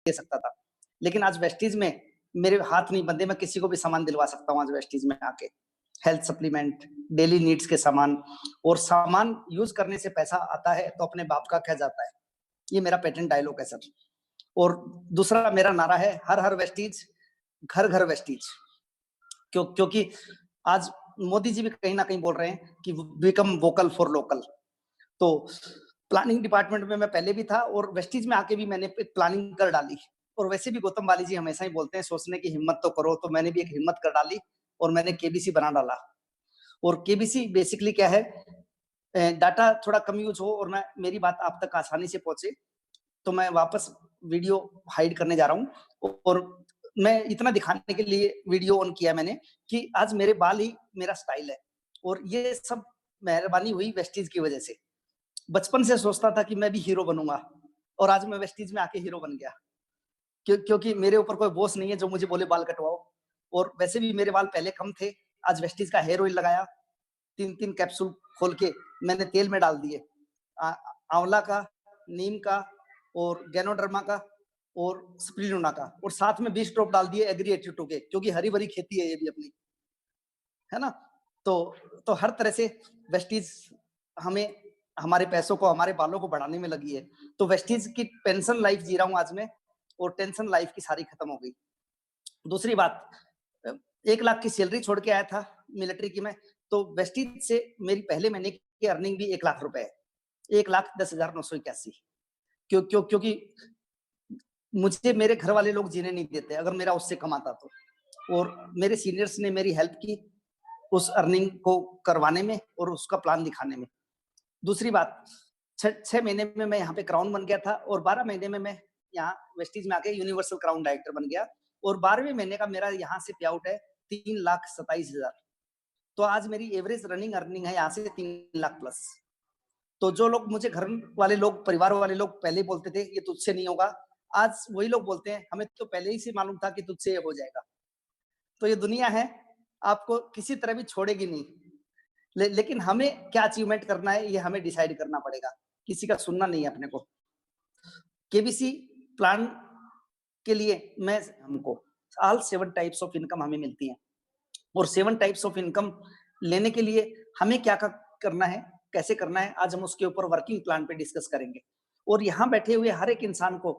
दे सकता था। लेकिन आज वेस्टीज में मेरे हाथ नहीं बंधे, मैं किसी को भी सामान दिलवा सकता हूँ आज वेस्टीज में आके। हेल्थ सप्लीमेंट, डेली नीड्स के सामान, और सामान यूज़ करने से पैसा आता है तो अपने बाप का क्या जाता है। ये मेरा पेटेंट डायलॉग है सर। और दूसरा मेरा नारा है, हर हर वेस्टीज, घर घर वेस्टीज। क्योंकि आज मोदी जी भी कहीं ना कहीं बोल रहे हैं कि बिकम वोकल फॉर लोकल। तो प्लानिंग डिपार्टमेंट में मैं पहले भी था और वेस्टीज में आके भी मैंने प्लानिंग कर डाली। और वैसे भी गौतम वाली जी हमेशा ही बोलते हैं सोचने की हिम्मत तो करो, तो मैंने भी एक हिम्मत कर डाली और मैंने केबीसी बना डाला। और केबीसी बेसिकली क्या है, डाटा थोड़ा कम यूज हो और मैं मेरी बात आप तक आसानी से पहुंचे, तो मैं वापस वीडियो हाइड करने जा रहा हूँ। और मैं इतना दिखाने के लिए वीडियो ऑन किया मैंने कि आज मेरे बाल ही मेरा स्टाइल है। और ये सब मेहरबानी हुई वेस्टीज की वजह से। बचपन से सोचता था कि मैं भी हीरो बनूंगा और आज मैं वेस्टीज में आके हीरो बन गया। क्योंकि मेरे ऊपर कोई बॉस नहीं है जो मुझे बोले बाल कटवाओ। और वैसे भी मेरे बाल पहले कम थे, आज वेस्टीज का हेयर ऑयल लगाया, 3-3 कैप्सूल खोल के मैंने तेल में डाल दिए, आंवला का, नीम का और गैनोडर्मा का और स्पिरुलिना का, और साथ में 20 ड्रॉप डाल दिए एग्री 82 के, क्योंकि हरी भरी खेती है ये भी अपनी, है ना। तो हर तरह से वेस्टीज हमें हमारे पैसों को, हमारे बालों को बढ़ाने में लगी है। तो वेस्टीज की पेंशन लाइफ जी रहा हूँ आज मैं, और टेंशन लाइफ की सारी खत्म हो गई। दूसरी बात, 1 लाख की सैलरी छोड़ के आया था मिलिट्री की मैं, तो वेस्टीज से मेरी पहले महीने की अर्निंग भी 1 लाख रुपए है, 1,10,981। क्योंकि मुझे मेरे घर वाले लोग जीने नहीं देते अगर मेरा उससे कमाता तो। और मेरे सीनियर्स ने मेरी हेल्प की उस अर्निंग को करवाने में और उसका प्लान दिखाने में। दूसरी बात, 6 महीने में मैं यहाँ पे क्राउन बन गया था और 12 महीने में मैं यहाँ वेस्टीज में आके यूनिवर्सल क्राउन डायरेक्टर बन गया। और 12वें महीने का मेरा यहाँ से पे आउट है 3,27,000। तो आज मेरी एवरेज रनिंग अर्निंग है यहाँ से 3 लाख प्लस। तो जो लोग मुझे घर वाले लोग, परिवार वाले लोग पहले बोलते थे ये तुझसे नहीं होगा, आज वही लोग बोलते हैं हमें तो पहले ही से मालूम था कि तुझसे ये हो जाएगा। तो ये दुनिया है, आपको किसी तरह भी छोड़ेगी नहीं। लेकिन हमें क्या अचीवमेंट करना है ये हमें डिसाइड करना पड़ेगा, किसी का सुनना नहीं है अपने को। केबीसी प्लान के लिए मैं हमको ऑल 7 टाइप्स ऑफ इनकम हमें मिलती है, और 7 टाइप्स ऑफ इनकम लेने के लिए हमें क्या करना है, कैसे करना है, आज हम उसके ऊपर वर्किंग प्लान पे डिस्कस करेंगे। और यहाँ बैठे हुए हर एक इंसान को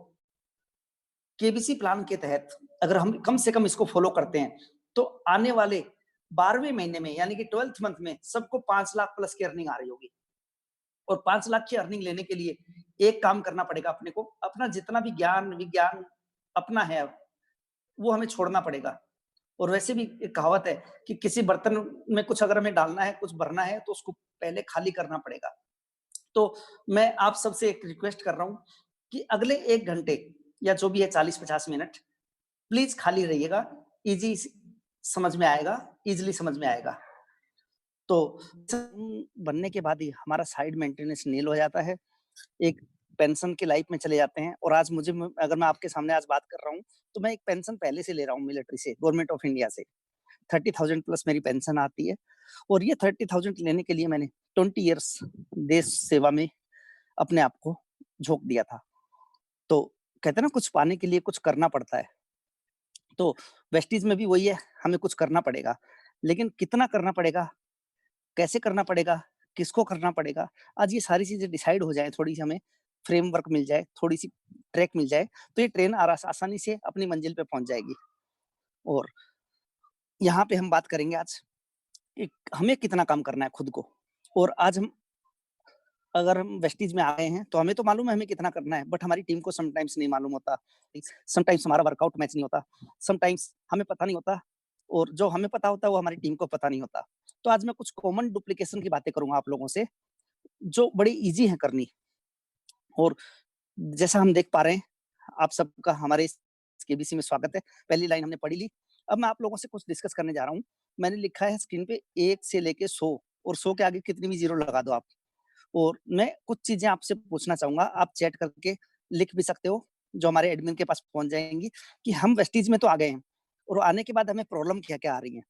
केबीसी प्लान के तहत अगर हम कम से कम इसको फॉलो करते हैं तो आने वाले 12वें महीने में यानी कि 12th मंथ में सबको 5 लाख प्लस की अर्निंग आ रही होगी। और 5 लाख की अर्निंग लेने के लिए एक काम करना पड़ेगा अपने को, अपना जितना भी ज्ञान विज्ञान अपना है वो हमें छोड़ना पड़ेगा। और वैसे भी एक कहावत है कि किसी बर्तन में कुछ अगर हमें डालना है, कुछ भरना है, तो उसको पहले खाली करना पड़ेगा। तो मैं आप सबसे एक रिक्वेस्ट कर रहा हूँ कि अगले 1 घंटे या जो भी है 40-50 मिनट प्लीज खाली रहिएगा। इजी समझ में आएगा, इजीली समझ में आएगा। तो बनने के बाद ही हमारा साइड मेंटेनेंस नील हो जाता है, एक पेंशन की लाइफ में चले जाते हैं। और आज मुझे अगर मैं आपके सामने आज बात कर रहा हूँ तो मैं एक पेंशन पहले से ले रहा हूँ मिलिट्री से, गवर्नमेंट ऑफ इंडिया से 30,000 प्लस मेरी पेंशन आती है। और ये 30,000 लेने के लिए मैंने 20 इयर्स देश सेवा में अपने आप को झोंक दिया था। तो कहते हैं ना कुछ पाने के लिए कुछ करना पड़ता है, तो वेस्टीज में भी वही है, हमें कुछ करना पड़ेगा। लेकिन कितना करना पड़ेगा, कैसे करना पड़ेगा, किसको करना पड़ेगा, आज ये सारी चीजें डिसाइड हो जाए, थोड़ी सी हमें फ्रेमवर्क मिल जाए, थोड़ी सी ट्रैक मिल जाए, तो ये ट्रेन आसानी से अपनी मंजिल पे पहुंच जाएगी। और यहाँ पे हम बात करेंगे आज हमें कितना काम करना है खुद को। और आज हम अगर हम वेस्टीज में आ गए हैं तो हमें तो मालूम है हमें कितना करना है, बट हमारी टीम को समटाइम्स नहीं मालूम होता, समटाइम्स हमारा वर्कआउट मैच नहीं होता, समटाइम्स हमें पता नहीं होता, और जो हमें पता होता है वो हमारी टीम को पता नहीं होता। तो आज मैं कुछ कॉमन डुप्लीकेशन की बातें करूंगा आप लोगों से जो बड़ी इजी है करनी। और जैसा हम देख पा रहे हैं, आप सबका हमारे केबीसी में स्वागत है। पहली लाइन हमने पढ़ी ली, अब मैं आप लोगों से कुछ डिस्कस करने जा रहा हूँ। मैंने लिखा है स्क्रीन पे 1 से लेके 100, और 100 के आगे कितनी भी जीरो लगा दो आप। और मैं कुछ चीजें आपसे पूछना चाहूंगा, आप चैट करके लिख भी सकते हो, जो हमारे एडमिन के पास पहुंच जाएंगी, कि हम वेस्टीज में तो आ गए हैं और आने के बाद हमें प्रॉब्लम क्या क्या आ रही है।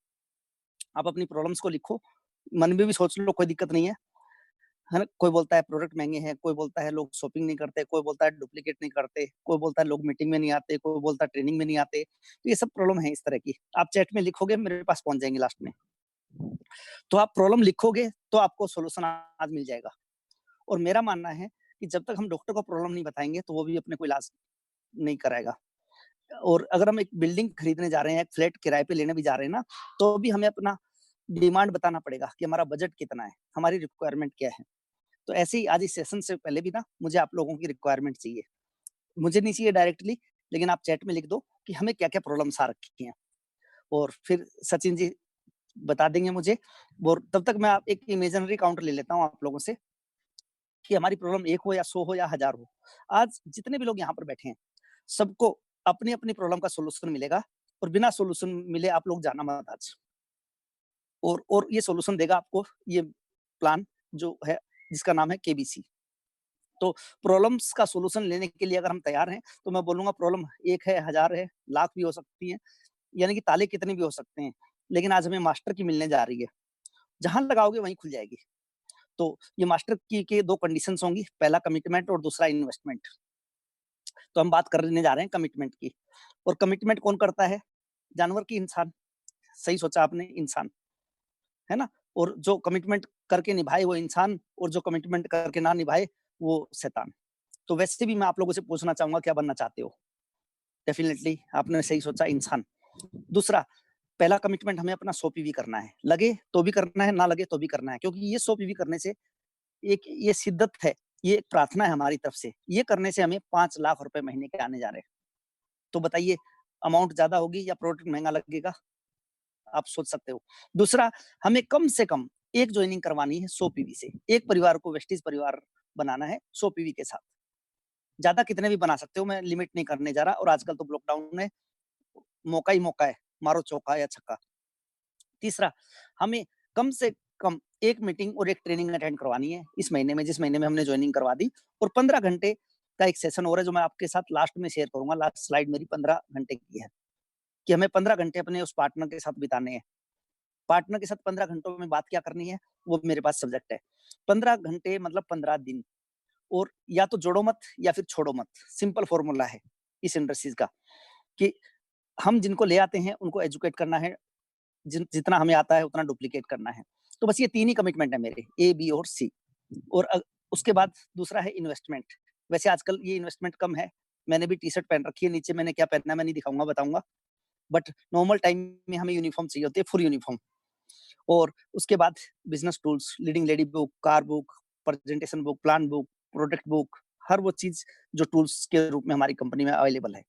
आप अपनी प्रॉब्लम्स को लिखो, मन में भी सोच लो, कोई दिक्कत नहीं है। है ना? कोई बोलता है प्रोडक्ट महँगे हैं, कोई बोलता है लोग शॉपिंग नहीं करते, कोई बोलता है डुप्लीकेट नहीं करते, कोई बोलता है लोग मीटिंग में नहीं आते, कोई बोलता है ट्रेनिंग में नहीं आते। तो ये सब प्रॉब्लम है इस तरह की। आप चैट में लिखोगे मेरे पास पहुँच जाएँगी लास्ट में। तो आप प्रॉब्लम लिखोगे तो आपको सॉल्यूशन आज मिल जाएगा। और मेरा मानना है कि जब तक हम डॉक्टर को प्रॉब्लम नहीं बताएँगे तो वो भी अपने को इलाज नहीं कराएगा। और अगर हम एक बिल्डिंग खरीदने जा रहे हैं, एक फ्लैट किराए पे लेने भी जा रहे हैं ना, तो भी हमें अपना डिमांड बताना पड़ेगा कि हमारा बजट कितना है, हमारी रिक्वायरमेंट क्या है। तो ऐसे ही आज इस सेशन से पहले भी ना मुझे आप लोगों की रिक्वायरमेंट चाहिए। मुझे नहीं चाहिए डायरेक्टली, लेकिन आप चैट में लिख दो कि हमें क्या-क्या प्रॉब्लम्स आ रखी हैं। और फिर सचिन जी बता देंगे मुझे। और तब तक मैं आप एक इमेजिनरी काउंटर ले लेता हूँ आप लोगों से कि हमारी प्रॉब्लम 1 हो या 100 हो या 1000 हो। आज जितने भी लोग यहाँ पर बैठे हैं, सबको अपनी-अपनी प्रॉब्लम का सॉल्यूशन मिलेगा और बिना सॉल्यूशन मिले आप लोग जाना मत आज। और ये सॉल्यूशन देगा आपको ये प्लान जो है जिसका नाम है केबीसी। तो प्रॉब्लम्स का सॉल्यूशन लेने के लिए अगर हम तैयार हैं, तो मैं बोलूँगा प्रॉब्लम 1 है, 1000 है, लाख भी हो सकती है, यानी कि ताले कितने भी हो सकते हैं। लेकिन आज हमें मास्टर की मिलने जा रही है। जहाँ लगाओगे वहीं खुल जाएगी। तो ये मास्टर की के 2 कंडीशंस होंगी, पहला कमिटमेंट और दूसरा इन्वेस्टमेंट। तो हम बात करने जा रहे हैं कमिटमेंट की। और कमिटमेंट कौन करता है? जानवर की इंसान। सही सोचा आपने, इंसान, है ना? और जो कमिटमेंट करके निभाए वो इंसान और जो कमिटमेंट करके ना निभाए वो शैतान। तो वैसे भी मैं आप लोगों से पूछना चाहूँगा क्या बनना चाहते हो? डेफ़िनिटली आपने सही सोचा, इंसान। दूसरा, पहला कमिटमेंट हमें अपना 100 पीवी करना है। लगे तो भी करना है, ना लगे तो भी करना है, क्योंकि ये 100 पीवी करने से एक ये शिद्दत है, ये एक प्रार्थना है हमारी तरफ से। ये करने से हमें 5 लाख रुपए महीने के आने जा रहे हैं। तो बताइए, अमाउंट ज़्यादा होगी या प्रोडक्ट महँगा लगेगा? आप सोच सकते हो। दूसरा, हमें कम से कम 1 जॉइनिंग करवानी है 100 पीवी से। एक परिवार को वेस्टीज परिवार बनाना है 100 पीवी के साथ। ज़्यादा कितने भी बना सकते हो, मैं लिमिट नहीं करने जा रहा। और आजकल तो लॉकडाउन में मौका ही मौका है, मारो चौका या छक्का। तीसरा, हमें कम से कम 1 मीटिंग और 1 ट्रेनिंग अटेंड करवानी है इस महीने में, जिस महीने में हमने जॉइनिंग करवा दी। और 15 घंटे का एक सेशन और है जो मैं आपके साथ लास्ट में शेयर करूँगा। लास्ट स्लाइड मेरी 15 घंटे की है, कि हमें 15 घंटे अपने उस पार्टनर के साथ बिताने हैं। पार्टनर के साथ 15 घंटों में बात क्या करनी है, वो मेरे पास सब्जेक्ट है। 15 घंटे मतलब 15 दिन। और या तो जोड़ो मत या फिर छोड़ो मत। सिंपल फॉर्मूला है इस इंडस्ट्रीज़ का, कि हम जिनको ले आते हैं उनको एजुकेट करना है, जितना हमें आता है उतना डुप्लीकेट करना है। तो बस ये 3 ही कमिटमेंट है मेरे, ए, बी और सी। और उसके बाद दूसरा है इन्वेस्टमेंट। वैसे आजकल ये इन्वेस्टमेंट कम है। मैंने भी टी-शर्ट पहन रखी है, नीचे मैंने क्या पहनना है मैं नहीं दिखाऊँगा, बताऊँगा। बट नॉर्मल टाइम में हमें यूनिफ़ॉर्म चाहिए होती है, फुल यूनिफ़ॉर्म। और उसके बाद business tools, leading lady book, car book, presentation book, plan book, product book, हर वो चीज़ जो टूल्स के रूप में हमारी कंपनी में अवेलेबल है।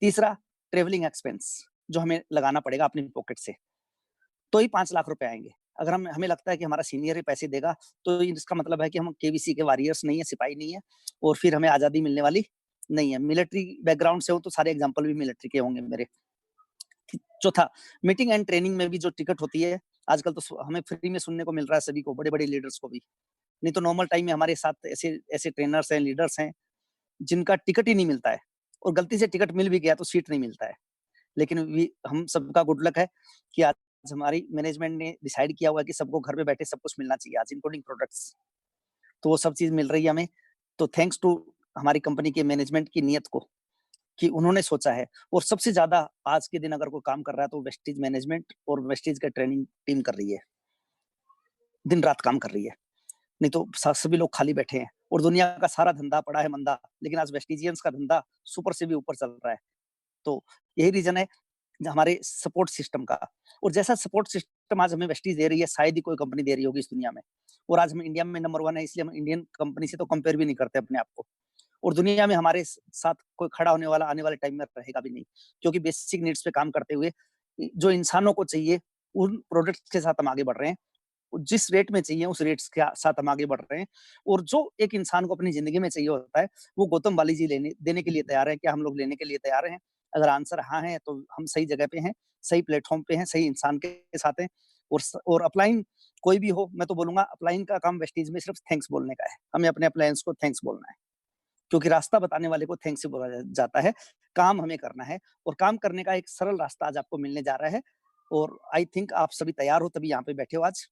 तीसरा, ट्रैवलिंग एक्सपेंस जो हमें लगाना पड़ेगा अपनी पॉकेट से, तो ही 5 लाख रुपए आएँगे। अगर हमें लगता है कि हमारा सीनियर ही पैसे देगा, तो इसका मतलब है कि हम केबीसी के वॉरियर्स नहीं है, सिपाही नहीं है और फिर हमें आज़ादी मिलने वाली नहीं है। मिलिट्री बैकग्राउंड से हूँ, तो सारे एग्ज़ाम्पल भी मिलिट्री के होंगे मेरे। चौथा, मीटिंग एंड ट्रेनिंग में भी जो टिकट होती है, आजकल तो हमें फ्री में सुनने को मिल रहा है सभी को, बड़े-बड़े लीडर्स को भी। नहीं तो नॉर्मल टाइम में हमारे साथ ऐसे ऐसे ट्रेनर्स हैं, लीडर्स हैं, जिनका टिकट ही नहीं मिलता है और गलती से टिकट मिल भी गया तो सीट नहीं मिलता है। लेकिन हम सबका गुड लक है कि आज हमारी मैनेजमेंट ने डिसाइड किया हुआ है कि सबको घर पे बैठे सब कुछ मिलना चाहिए आज, इंक्लूडिंग प्रोडक्ट्स। तो वो सब चीज़ मिल रही है हमें। तो थैंक्स टू हमारी कंपनी के मैनेजमेंट की नियत को, कि उन्होंने सोचा है। और सबसे ज़्यादा आज के दिन अगर कोई काम कर रहा है तो वेस्टीज मैनेजमेंट और वेस्टीज का ट्रेनिंग टीम कर रही है। दिन-रात काम कर रही है। नहीं तो सभी लोग खाली बैठे हैं और दुनिया का सारा धंधा पड़ा है मंदा, लेकिन आज वेस्टिजियंस का धंधा सुपर से भी ऊपर चल रहा है। तो यही रीज़न है हमारे सपोर्ट सिस्टम का। और जैसा सपोर्ट सिस्टम आज हमें वेस्टीज दे रही है, शायद ही कोई कंपनी दे रही होगी इस दुनिया में। और आज हम इंडिया में नंबर 1 है, इसलिए हम इंडियन कंपनी से तो कंपेयर भी नहीं करते अपने आप को। और दुनिया में हमारे साथ कोई खड़ा होने वाला आने वाले टाइम में रहेगा भी नहीं, क्योंकि बेसिक नीड्स पे काम करते हुए जो इंसानों को चाहिए उन प्रोडक्ट्स के साथ हम आगे बढ़ रहे हैं। जिस रेट में चाहिए उस रेट्स के साथ हम आगे बढ़ रहे हैं। और जो एक इंसान को अपनी ज़िंदगी में चाहिए होता है, वो गौतम वाली जी देने के लिए तैयार है। क्या हम लोग लेने के लिए तैयार हैं? अगर आंसर हाँ है, तो हम सही जगह पे हैं, सही प्लेटफ़ॉर्म पे हैं, सही इंसान के साथ हैं। और अपलाइन कोई भी हो, मैं तो बोलूँगा अपलाइन का काम वेस्टीज में सिर्फ़ थैंक्स बोलने का है। हमें अपने अप्लायंस को थैंक्स बोलना है, क्योंकि रास्ता बताने वाले को थैंक्स से बोला जाता है। काम हमें करना है और काम करने का एक सरल रास्ता आज आपको मिलने जा रहा है। और आई थिंक आप सभी तैयार हो तभी यहाँ पे बैठे हो आज।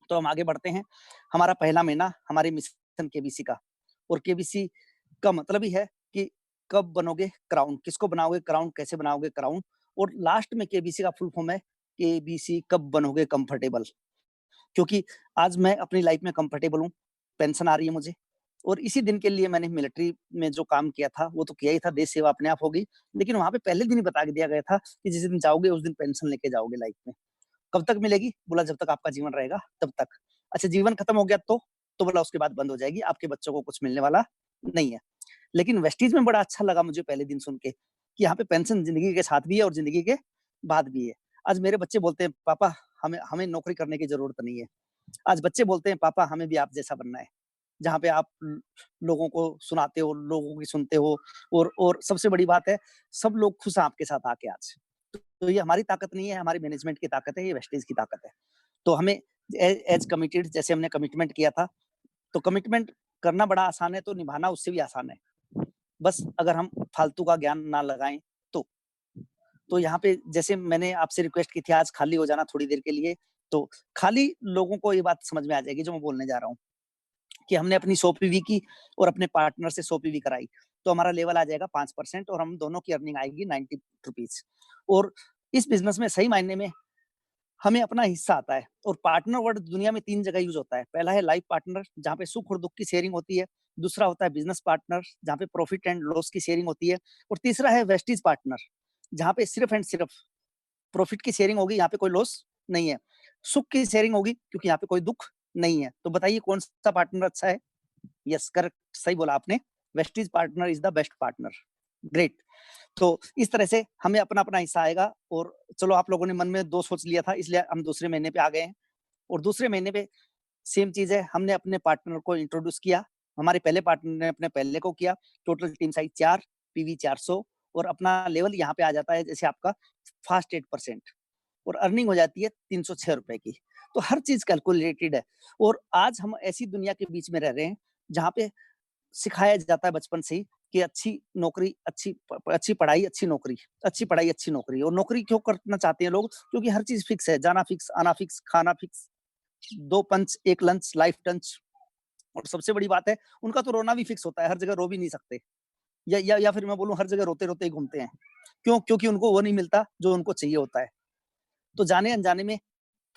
तो हम आगे बढ़ते हैं। हमारा पहला महीना हमारे मिशन केबीसी का, और केबीसी का मतलब ही है कि कब बनोगे क्राउन, किसको बनाओगे क्राउन, कैसे बनाओगे क्राउन, और लास्ट में केबीसी का फुल फॉर्म है केबीसी कब बनोगे कंफर्टेबल। क्योंकि आज मैं अपनी लाइफ में कंफर्टेबल हूँ, पेंशन आ रही है मुझे, और इसी दिन के लिए मैंने मिलिट्री में जो काम किया था वो तो किया ही था, देश सेवा अपने आप होगी, लेकिन वहां पे पहले दिन ही बता के दिया गया था कि जिस दिन जाओगे उस दिन पेंशन लेके जाओगे लाइफ में। कब तक मिलेगी? बोला जब तक आपका जीवन रहेगा तब तक। अच्छा, जीवन खत्म हो गया तो बोला उसके बाद बंद हो जाएगी, आपके बच्चों को कुछ मिलने वाला नहीं है। लेकिन वेस्टीज में बड़ा अच्छा लगा मुझे पहले दिन सुन के कि यहाँ पे पेंशन जिंदगी के साथ भी है और जिंदगी के बाद भी है। आज मेरे बच्चे बोलते हैं पापा हमें हमें नौकरी करने की जरूरत नहीं है। आज बच्चे बोलते हैं पापा हमें भी आप जैसा बनना है, जहाँ पे आप लोगों को सुनाते हो, लोगों की सुनते हो, और सबसे बड़ी बात है सब लोग खुश हैं आपके साथ आके आज। तो ये हमारी ताकत नहीं है, हमारी मैनेजमेंट की ताकत है, ये वेस्टेज की ताकत है। तो हमें एज कमिटेड, जैसे हमने कमिटमेंट किया था, तो कमिटमेंट करना बड़ा आसान है, तो निभाना उससे भी आसान है। बस अगर हम फालतू का ज्ञान ना लगाएं तो। तो यहाँ पे जैसे मैंने आपसे रिक्वेस्ट की थी आज खाली हो जाना थोड़ी देर के लिए, तो खाली लोगों को ये बात समझ में आ जाएगी जो मैं बोलने जा रहा हूँ कि हमने अपनी 100 पीवी की और अपने पार्टनर से 100 पीवी कराई, तो हमारा लेवल आ जाएगा 5% और हम दोनों की अर्निंग आएगी 90 रुपीज। और इस बिजनेस में सही मायने में हमें अपना हिस्सा आता है। और पार्टनर वर्ड दुनिया में 3 जगह यूज होता है। पहला है लाइफ पार्टनर, जहाँ पे सुख और दुख की शेयरिंग होती है। दूसरा होता है बिजनेस पार्टनर, जहाँ पे प्रॉफिट एंड लॉस की शेयरिंग होती है। और तीसरा है वेस्टीज पार्टनर, जहाँ पे सिर्फ एंड सिर्फ प्रॉफिट की शेयरिंग होगी, यहाँ पे कोई लॉस नहीं है। सुख की शेयरिंग होगी क्योंकि यहाँ पे कोई दुख नहीं है। तो बताइए कौन सा पार्टनर अच्छा है? यस, करेक्ट, सही बोला आपने। Vestige partner is the best partner. Great. तो इस तरह से हमें अपना अपना हिस्सा आएगा। और चलो, आप लोगों ने मन में 2 सोच लिया था, इसलिए हम दूसरे महीने पे आ गए हैं। और दूसरे महीने पे सेम चीज है, हमने अपने पार्टनर को इंट्रोड्यूस किया। हमारे पहले पार्टनर ने अपने पहले को किया। टोटल टीम साइज 4, पीवी 400, और अपना लेवल यहाँ पे आ जाता है जैसे आपका फास्ट 8%, और अर्निंग हो जाती है 306 रुपए की। तो हर चीज कैलकुलेटेड है। और आज हम ऐसी दुनिया के बीच में रह रहे हैं जहाँ पे सिखाया जाता है बचपन से ही कि अच्छी नौकरी, अच्छी पढ़ाई, अच्छी नौकरी, अच्छी पढ़ाई, अच्छी नौकरी। और नौकरी क्यों करना चाहते हैं लोग? क्योंकि हर चीज फिक्स है, जाना फिक्स, आना फिक्स, खाना फिक्स, 2 पंच, 1 लंच, लाइफ टंच। और सबसे बड़ी बात है, उनका तो रोना भी फिक्स होता है, हर जगह रो भी नहीं सकते। या फिर मैं बोलूं हर जगह रोते रोते ही घूमते हैं। क्यों? क्योंकि उनको वो नहीं मिलता जो उनको चाहिए होता है। तो जाने अनजाने में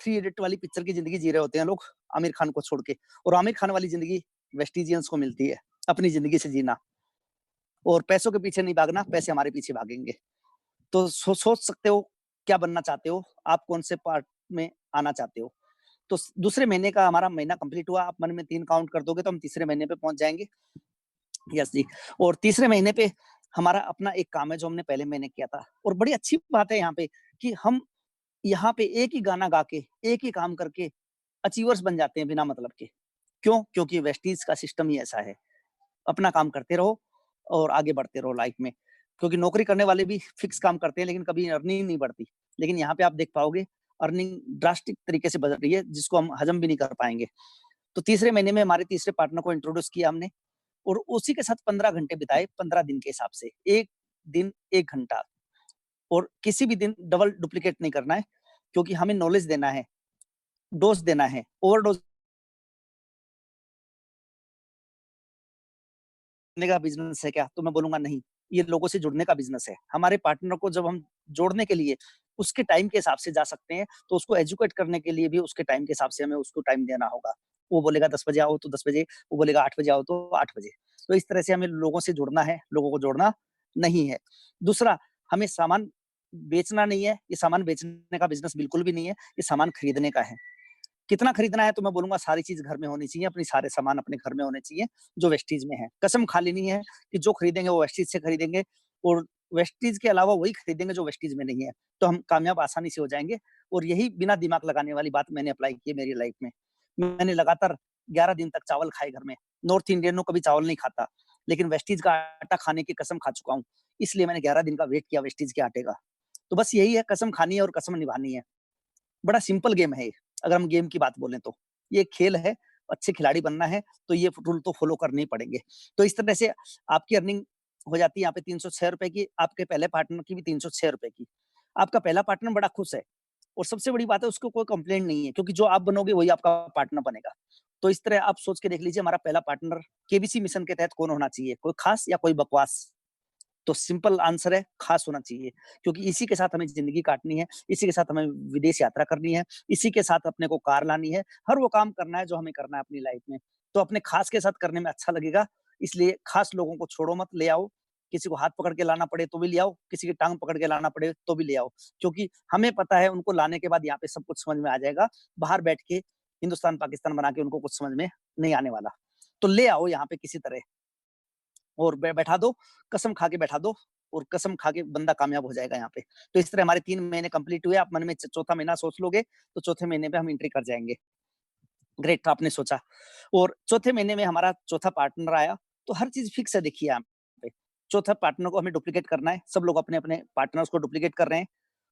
3 इडियट वाली पिक्चर की जिंदगी जी रहे होते हैं लोग, आमिर खान को छोड़ के। और आमिर खान वाली जिंदगी वेस्टिजियंस को मिलती है, अपनी जिंदगी से जीना। और पैसों के पीछे नहीं भागना, पैसे हमारे पीछे भागेंगे। तो सोच सकते हो क्या बनना चाहते हो, आप कौन से पार्ट में आना चाहते हो। तो दूसरे महीने का हमारा महीना कंप्लीट हुआ। आप मन में 3 काउंट कर दोगे तो हम तीसरे महीने पे पहुंच जाएंगे। यस जी। और तीसरे महीने पे हमारा अपना एक काम है जो हमने पहले महीने किया था। और बड़ी अच्छी बात है यहाँ पे कि हम यहाँ पे एक ही गाना गा के, एक ही काम करके अचीवर्स बन जाते हैं बिना मतलब के। क्यों? क्योंकि वेस्टीज का सिस्टम ही ऐसा है, अपना काम करते रहो और आगे बढ़ते रहो लाइफ में। क्योंकि नौकरी करने वाले भी फिक्स काम करते हैं लेकिन कभी अर्निंग नहीं बढ़ती। लेकिन यहाँ पे आप देख पाओगे अर्निंग ड्रास्टिक तरीके से बढ़ रही है, जिसको हम हजम भी नहीं कर पाएंगे। तो तीसरे महीने में हमारे तीसरे पार्टनर को इंट्रोड्यूस किया हमने, और उसी के साथ 15 घंटे बिताए, 15 दिन के हिसाब से, एक दिन 1 घंटा। और किसी भी दिन डबल डुप्लीकेट नहीं करना है, क्योंकि हमें नॉलेज देना है, डोज देना है। ओवरडोज का बिजनेस है क्या? तो मैं बोलूंगा नहीं, ये लोगों से जुड़ने का बिजनेस है। हमारे पार्टनर को जब हम जोड़ने के लिए उसके टाइम के हिसाब से जा सकते हैं, तो उसको एजुकेट करने के लिए भी उसके टाइम के हिसाब से हमें उसको टाइम देना होगा। वो बोलेगा 10 बजे आओ तो 10 बजे, वो बोलेगा 8 बजे आओ तो 8 बजे। तो इस तरह से हमें लोगों से जुड़ना है, लोगों को जोड़ना नहीं है। दूसरा, हमें सामान बेचना नहीं है, ये सामान बेचने का बिजनेस बिल्कुल भी नहीं है, ये सामान खरीदने का है। कितना खरीदना है? तो मैं बोलूंगा सारी चीज घर में होनी चाहिए, अपनी सारे सामान अपने घर में होने चाहिए जो वेस्टीज में है। कसम खा लेनी है कि जो खरीदेंगे वो वेस्टीज से खरीदेंगे, और वेस्टीज के अलावा वही खरीदेंगे जो वेस्टीज में नहीं है। तो हम कामयाब आसानी से हो जाएंगे। और यही बिना दिमाग लगाने वाली बात मैंने अप्लाई की है मेरी लाइफ में। मैंने लगातार 11 दिन तक चावल खाए घर में। नॉर्थ इंडियन कभी चावल नहीं खाता, लेकिन वेस्टीज का आटा खाने की कसम खा चुका हूँ। इसलिए मैंने 11 दिन का वेट किया वेस्टीज के आटे का। तो बस यही है, कसम खानी है और कसम निभानी है। बड़ा सिंपल गेम है ये। अगर हम गेम की बात बोलें तो ये खेल है। अच्छे खिलाड़ी बनना है तो ये रूल तो फॉलो करने ही पड़ेंगे। तो इस तरह से आपकी अर्निंग हो जाती है यहाँ पे 306 रुपए की, आपके पहले पार्टनर की भी 306 रुपए की। आपका पहला पार्टनर बड़ा खुश है, और सबसे बड़ी बात है उसको कोई कंप्लेंट नहीं है, क्योंकि जो आप बनोगे वही आपका पार्टनर बनेगा। तो इस तरह आप सोच के देख लीजिए हमारा पहला पार्टनर केबीसी मिशन के तहत कौन होना चाहिए, कोई खास या कोई बकवास? तो सिंपल आंसर है खास होना चाहिए, क्योंकि इसी के साथ हमें जिंदगी काटनी है, इसी के साथ हमें विदेश यात्रा करनी है, इसी के साथ अपने को कार लानी है, हर वो काम करना है जो हमें करना है अपनी लाइफ में। तो अपने खास के साथ करने में अच्छा लगेगा, इसलिए खास लोगों को छोड़ो मत, ले आओ। किसी को हाथ पकड़ के लाना पड़े तो भी ले आओ, किसी की टांग पकड़ के लाना पड़े तो भी ले आओ, क्योंकि हमें पता है उनको लाने के बाद यहाँ पे सब कुछ समझ में आ जाएगा। बाहर बैठ के हिंदुस्तान पाकिस्तान बना के उनको कुछ समझ में नहीं आने वाला। तो ले आओ यहाँ पे किसी तरह और बैठा दो, कसम खा के बैठा दो, और कसम खा के बंदा कामयाब हो जाएगा यहाँ पे। तो इस तरह हमारे 3 महीने कंप्लीट हुए। आप मन में चौथा महीना सोच लोगे तो चौथे महीने पे हम एंट्री कर जाएंगे। ग्रेट, आपने सोचा। और चौथे महीने में हमारा चौथा पार्टनर आया, तो हर चीज फिक्स है। देखिए यहाँ पे चौथा पार्टनर को हमें डुप्लीकेट करना है, सब लोग अपने अपने पार्टनर्स को डुप्लीकेट कर रहे हैं।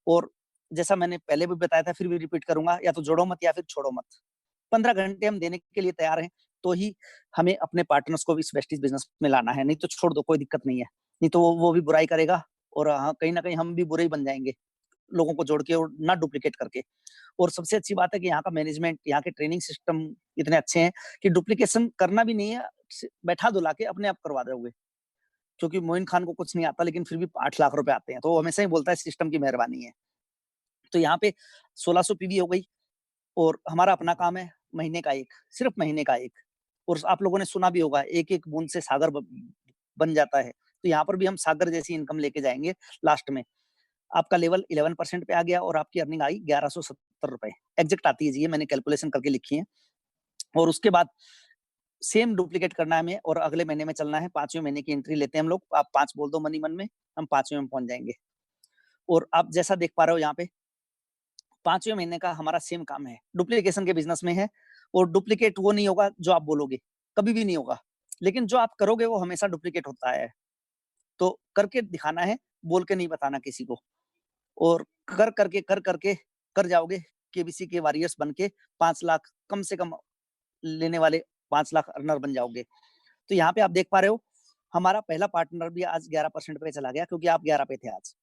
और जैसा मैंने पहले भी बताया था, फिर भी रिपीट करूंगा, या तो जोड़ो मत या फिर छोड़ो मत। 15 घंटे हम देने के लिए तैयार हैं, तो ही हमें अपने पार्टनर्स को भी इस वेस्टीज बिजनेस में लाना है, नहीं तो छोड़ दो, कोई दिक्कत नहीं है। नहीं तो वो भी बुराई करेगा, और हाँ, कहीं ना कहीं हम भी बुरे ही बन जाएंगे, लोगों को जोड़ के और ना डुप्लीकेट करके। और सबसे अच्छी बात है कि यहाँ का मैनेजमेंट, यहाँ के ट्रेनिंग सिस्टम इतने अच्छे हैं कि डुप्लीकेशन करना भी नहीं है, बैठा दो लाके अपने आप करवा दोगे। क्योंकि मोइन खान को कुछ नहीं आता, लेकिन फिर भी 8 लाख रुपए आते हैं, तो वो हमेशा ही बोलता है सिस्टम की मेहरबानी है। तो यहाँ पे 1600 पीवी हो गई, और हमारा अपना काम है महीने का एक, सिर्फ महीने का एक। और आप लोगों ने सुना भी होगा, एक एक बूंद से सागर बन जाता है। तो यहाँ पर भी हम सागर जैसी इनकम लेके जाएंगे लास्ट में। आपका लेवल 11% पे आ गया और आपकी अर्निंग आई 1170 रुपए, एग्जैक्ट आती है जी, ये मैंने कैलकुलेशन करके लिखी है। और उसके बाद सेम डुप्लीकेट करना है हमें, और अगले महीने में चलना है। 5वें महीने की एंट्री लेते हैं हम लोग, आप 5 बोल दो मनी मन में, हम 5वें में पहुंच जाएंगे। और आप जैसा देख पा रहे हो यहाँ पे 5वें महीने का हमारा सेम काम है, डुप्लीकेशन के बिजनेस में है। और डुप्लीकेट वो नहीं होगा जो आप बोलोगे, कभी भी नहीं होगा, लेकिन जो आप करोगे वो हमेशा डुप्लीकेट होता है। तो करके दिखाना है, बोल के नहीं बताना किसी को। और कर करके कर जाओगे, केबीसी के वॉरियर्स बन के 5 लाख कम से कम लेने वाले 5 लाख अर्नर बन जाओगे। तो यहाँ पे आप देख पा रहे हो हमारा पहला पार्टनर भी आज 11% पे चला गया, क्योंकि आप 11 पे थे आज।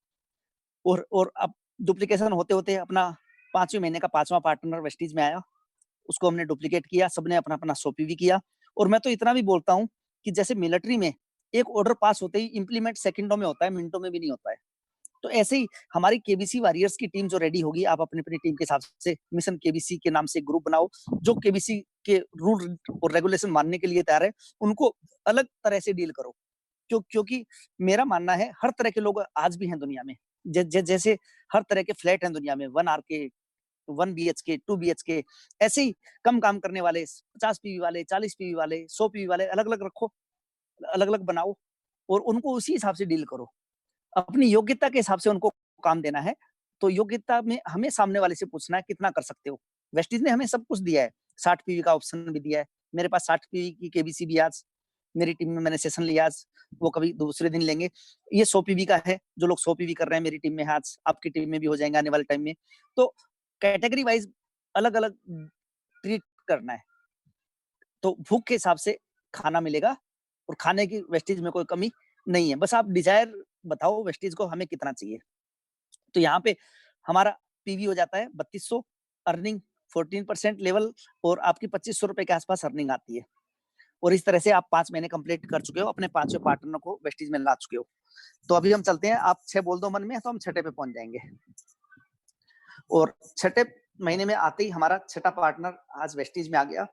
और अब डुप्लीकेशन होते होते अपना 5वें महीने का 5वां पार्टनर वेस्टीज में आया, उसको हमने डुप्लीकेट किया, सबने अपना अपना सोपी भी किया। और मैं तो इतना भी बोलता हूँ कि जैसे मिलिट्री में एक ऑर्डर पास होते ही इंप्लीमेंट सेकंडों में होता है, मिनटों में भी नहीं होता है। तो ऐसे ही हमारी केबीसी वॉरियर्स की टीम जो रेडी होगी, आप अपनी अपनी टीम के हिसाब से मिशन केबीसी के नाम से एक ग्रुप बनाओ, जो केबीसी के रूल और रेगुलेशन मानने के लिए तैयार है, उनको अलग तरह से डील करो। क्योंकि मेरा मानना है हर तरह के लोग आज भी हैं दुनिया में। जैसे हर तरह के फ्लैट हैं दुनिया में, 1 आर के, 1 BHK, 2 BHK, ऐसे ही कम काम करने वाले 50 पीवी वाले, 40 पीवी वाले, 100 पीवी वाले अलग अलग रखो, अलग अलग बनाओ, और उनको उसी हिसाब से डील करो। अपनी योग्यता के हिसाब से उनको काम देना है। तो योग्यता में हमें सामने वाले से पूछना है कितना कर सकते हो। वेस्टीज ने हमें सब कुछ दिया है, 60 पीवी का ऑप्शन भी दिया है, मेरे पास 60 पीवी की केबीसी भी आज मेरी टीम में मैंने सेशन लिया आज, वो कभी दूसरे दिन लेंगे। ये 100 पीवी का है, जो लोग 100 पीवी कर रहे हैं मेरी टीम में है आज, आपकी टीम में भी हो जाएंगे आने वाले टाइम में। तो कैटेगरी वाइज अलग अलग ट्रीट करना है, तो भूख के हिसाब से खाना मिलेगा, और खाने की वेस्टीज में कोई कमी नहीं है। बस आप डिजायर बताओ वेस्टीज को हमें कितना चाहिए। तो यहाँ पे हमारा पीवी हो जाता है 3200, अर्निंग 14% लेवल, और आपकी 2500 रुपए के आसपास अर्निंग आती है। और इस तरह से आप 5 महीने कंप्लीट कर चुके हो, अपने 5वें पार्टनर को वेस्टीज में ला चुके हो। तो अभी हम चलते हैं, आप 6 बोल दो मन में, तो हम 6ठे पे पहुंच जाएंगे। और 6ठे महीने में आते ही हमारा 6ठा पार्टनर आज वेस्टीज में आ गया।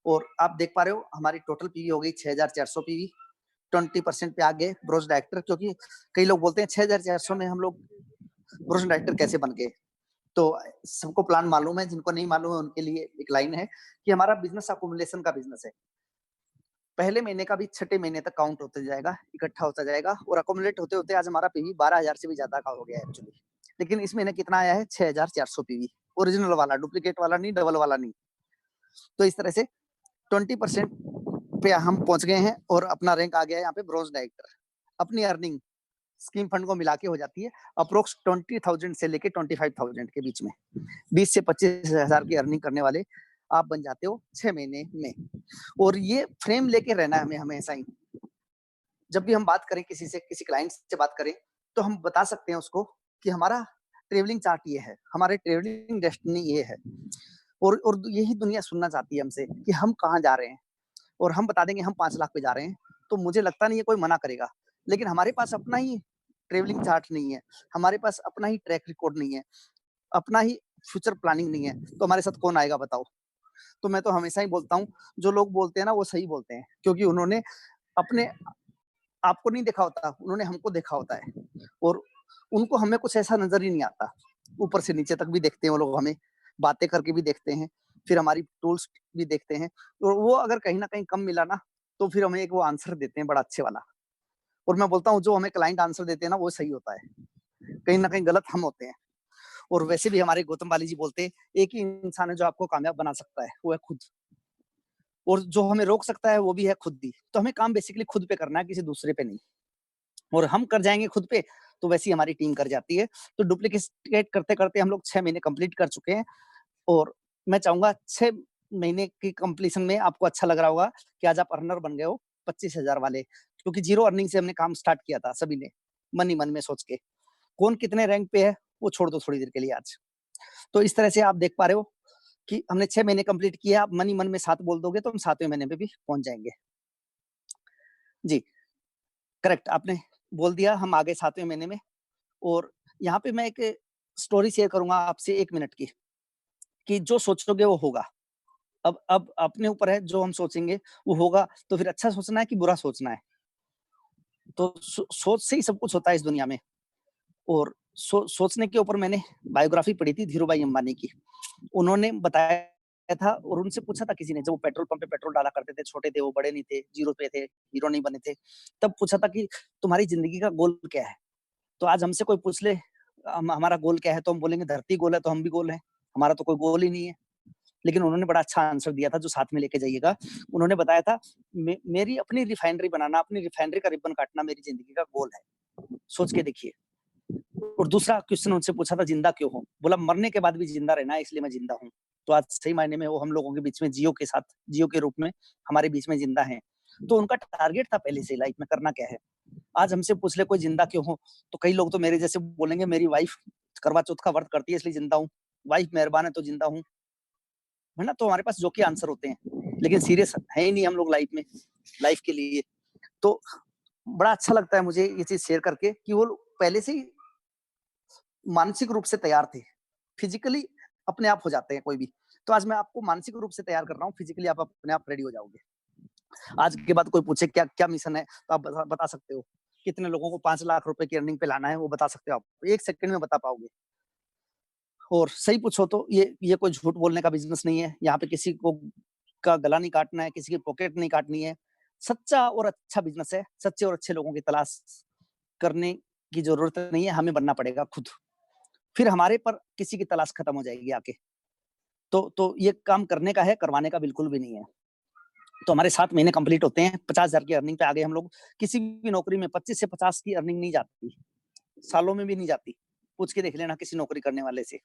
और आप देख पा रहे हो हमारी टोटल पीवी हो गई 6400 पीवी, 20% पे आ गए ब्रोंज डायरेक्टर। क्योंकि कई लोग बोलते हैं 6400 में हम लोग ब्रोंज डायरेक्टर कैसे बन गए। तो सबको प्लान मालूम है, जिनको नहीं मालूम है उनके लिए एक लाइन है कि हमारा बिजनेस अकोमुलेशन का बिजनेस है। पहले महीने का भी 6ठे महीने तक काउंट होते जाएगा, इकट्ठा होता जाएगा, और अकोमुलेट होते होते आज हमारा पीवी 12,000 से भी ज्यादा का हो गया है एक्चुअली। लेकिन इस महीने कितना आया है? 6400 पीवी, ओरिजिनल वाला, डुप्लीकेट वाला नहीं, डबल वाला नहीं। तो इस तरह से 20% पे हम पहुंच गए हैं, और अपना रैंक आ गया है यहाँ पे ब्रोंज डायरेक्टर। अपनी अर्निंग स्कीम फंड को मिला के हो जाती है अप्रोक्स 20,000 से लेके 25,000 के बीच में। 20 से 25,000 की अर्निंग करने वाले आप बन जाते हो 6 महीने में। और ये फ्रेम लेके रहना है हमें हमेशा ही। जब भी हम बात करें किसी से, किसी क्लाइंट से बात करें, तो हम बता सकते हैं उसको कि हमारा ट्रेवलिंग चार्ट ये है, हमारे ट्रेवलिंग डेस्टिनी ये है, और यही दुनिया सुनना चाहती है हमसे कि हम कहाँ जा रहे हैं, और हम बता देंगे हम 5 लाख पे जा रहे हैं, तो मुझे लगता नहीं है कोई मना करेगा। लेकिन हमारे पास अपना ही ट्रेवलिंग चार्ट नहीं है, हमारे पास अपना ही ट्रैक रिकॉर्ड नहीं है, अपना ही फ्यूचर प्लानिंग नहीं है, तो हमारे साथ कौन आएगा बताओ? तो मैं तो हमेशा ही बोलता हूँ, जो लोग बोलते हैं ना वो सही बोलते हैं, क्योंकि उन्होंने अपने आपको नहीं देखा होता, उन्होंने हमको देखा होता है, और उनको हमें कुछ ऐसा नज़र ही नहीं आता। ऊपर से नीचे तक भी देखते हैं वो लोग हमें, बातें करके भी देखते हैं, फिर हमारी टूल्स भी देखते हैं, और वो अगर कहीं न कहीं कम मिला ना, तो फिर हमें एक वो आंसर देते हैं बड़ा अच्छे वाला। और मैं बोलता हूँ जो हमें क्लाइंट आंसर देते हैं ना, वो सही होता है। कहीं न कहीं गलत हम होते हैं। और वैसे भी हमारे गौतम वाली जी बोलते हैं, एक ही इंसान है जो आपको कामयाब बना सकता है, वो है खुद। और जो हमें रोक सकता है वो भी है खुद ही। तो हमें काम बेसिकली खुद पे करना है, किसी दूसरे पे नहीं। और हम कर जाएँगे खुद पे, तो वैसे ही हमारी टीम कर जाती है। तो डुप्लीकेट करते-करते हम लोग 6 महीने कंप्लीट कर चुके हैं, और मैं चाहूँगा 6 महीने की कंप्लीशन में आपको अच्छा लग रहा होगा कि आज आप अर्नर बन गए हो 25,000 वाले, क्योंकि ज़ीरो अर्निंग से हमने काम स्टार्ट किया था सभी ने, मन ही मन में सोच के। कौन कितने रैंक पे है, वो छोड़ दो थोड़ी देर के लिए आज। तो इस तरह से आप देख पा रहे हो कि हमने 6 महीने कंप्लीट किए, आप मन ही मन में 7 बोल दोगे, तो हम 7वें महीने पे भी पहुँच जाएँगे। जी, करेक्ट आपने बोल दिया, हम आ गए 7वें महीने में। और यहाँ पे मैं एक स्टोरी शेयर करूँगा आपसे 1 मिनट की, कि जो सोचोगे वो होगा। अब अपने ऊपर है, जो हम सोचेंगे वो होगा, तो फिर अच्छा सोचना है कि बुरा सोचना है। तो सोच से ही सब कुछ होता है इस दुनिया में। और सोचने के ऊपर मैंने बायोग्राफी पढ़ी थी धीरूभाई अंबानी की। उन्होंने बताया था, और उनसे पूछा था किसी ने, जब वो पेट्रोल पंप पे पेट्रोल डाला करते थे, छोटे थे वो, बड़े नहीं थे, ज़ीरो पे थे, हीरो नहीं बने थे। तब पूछा था कि तुम्हारी ज़िंदगी का गोल क्या है? तो आज हमसे कोई पूछ ले हमारा गोल क्या है, तो हम बोलेंगे धरती गोल है, तो हम भी गोल हैं। हमारा तो कोई गोल ही नहीं है। लेकिन उन्होंने बड़ा अच्छा आंसर दिया था जो साथ में लेके जाइएगा। उन्होंने बताया था, मेरी अपनी रिफाइनरी बनाना, अपनी रिफाइनरी का रिबन काटना मेरी ज़िंदगी का गोल है। सोच के देखिए। और दूसरा क्वेश्चन उनसे पूछा था, जिंदा क्यों हो? बोला मरने के बाद भी जिंदा रहना है, इसलिए मैं जिंदा हूँ। तो आज सही मायने में वो हम लोगों के बीच में जियो के साथ, जियो के रूप में हमारे बीच में जिंदा हैं। तो उनका टारगेट था पहले से लाइफ में करना क्या है। आज हमसे पूछ ले कोई जिंदा क्यों हो? तो कई लोग तो मेरे जैसे बोलेंगे, मेरी वाइफ करवा चौथ का व्रत करती है इसलिए जिंदा हूँ। वाइफ मेहरबान है तो जिंदा हूँ। है ना? तो हमारे पास जोकी आंसर होते हैं। लेकिन सीरियस है ही नहीं हम लोग लाइफ में, लाइफ के लिए। तो बड़ा अच्छा लगता है मुझे ये चीज़ शेयर करके कि वो लोग पहले से ही मानसिक रूप से तैयार थे। फिज़िकली अपने आप हो जाते हैं कोई भी। तो आज मैं आपको मानसिक रूप से तैयार कर रहा हूँ, फिज़िकली आप अपने आप रेडी हो जाओगे। आज के बाद कोई पूछे क्या क्या मिशन है, तो आप बता सकते हो। कितने लोगों को 5 लाख रुपए की अर्निंग पे लाना है, वो बता सकते हो आप। 1 सेकंड में बता पाओगे। और सही पूछो तो ये कोई झूठ बोलने का बिज़नेस नहीं है। यहाँ पे किसी को का गला नहीं काटना है, किसी की पॉकेट नहीं काटनी है। सच्चा और अच्छा बिज़नेस है। सच्चे और अच्छे लोगों की तलाश करने की ज़रूरत नहीं है, हमें बनना पड़ेगा खुद। फिर हमारे पर किसी की तलाश खत्म हो जाएगी आके। तो ये काम करने का है, करवाने का बिल्कुल भी नहीं है। तो हमारे 7 महीने कंप्लीट होते हैं, 50,000 की अर्निंग पे आ गए हम लोग। किसी भी नौकरी में 25 से 50 की अर्निंग नहीं जाती, सालों में भी नहीं जाती। पूछ के देख लेना किसी नौकरी करने वाले से।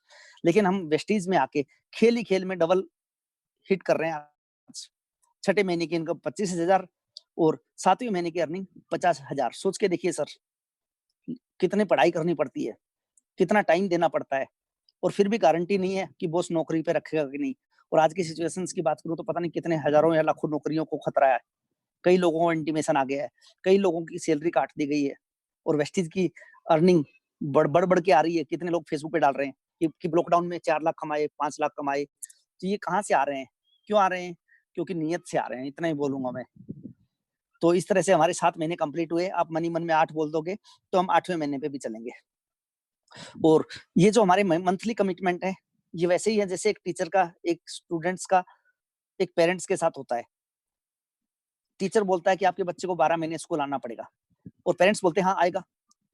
लेकिन हम वेस्टीज में आके खेल ही खेल में डबल हिट कर रहे हैं आज। छठे महीने की इनकम 25,000 और 7वें महीने की अर्निंग 50,000। सोच के देखिए सर, कितनी पढ़ाई करनी पड़ती है, कितना टाइम देना पड़ता है, और फिर भी गारंटी नहीं है कि बॉस नौकरी पे रखेगा कि नहीं। और आज की सिचुएशंस की बात करूँ तो पता नहीं कितने हज़ारों या लाखों नौकरियों को खतरा है। कई लोगों को इंटीमेशन आ गया है, कई लोगों की सैलरी काट दी गई है, और वेस्टीज की अर्निंग बढ़ के आ रही है। कितने लोग फेसबुक पे डाल रहे हैं कि लॉकडाउन में 4 लाख कमाए, 5 लाख कमाए। तो ये कहाँ से आ रहे हैं? क्यों आ रहे हैं? क्योंकि नीयत से आ रहे हैं, इतना ही बोलूँगा मैं। तो इस तरह से हमारे 7 महीने कंप्लीट हुए। आप मन ही मन में 8 बोल दोगे, तो हम 8वें महीने पे भी चलेंगे। और ये जो हमारे मंथली कमिटमेंट है, ये वैसे ही है जैसे एक टीचर का, एक स्टूडेंट्स का, एक पेरेंट्स के साथ होता है। टीचर बोलता है कि आपके बच्चे को 12 महीने स्कूल आना पड़ेगा, और पेरेंट्स बोलते हैं हाँ आएगा,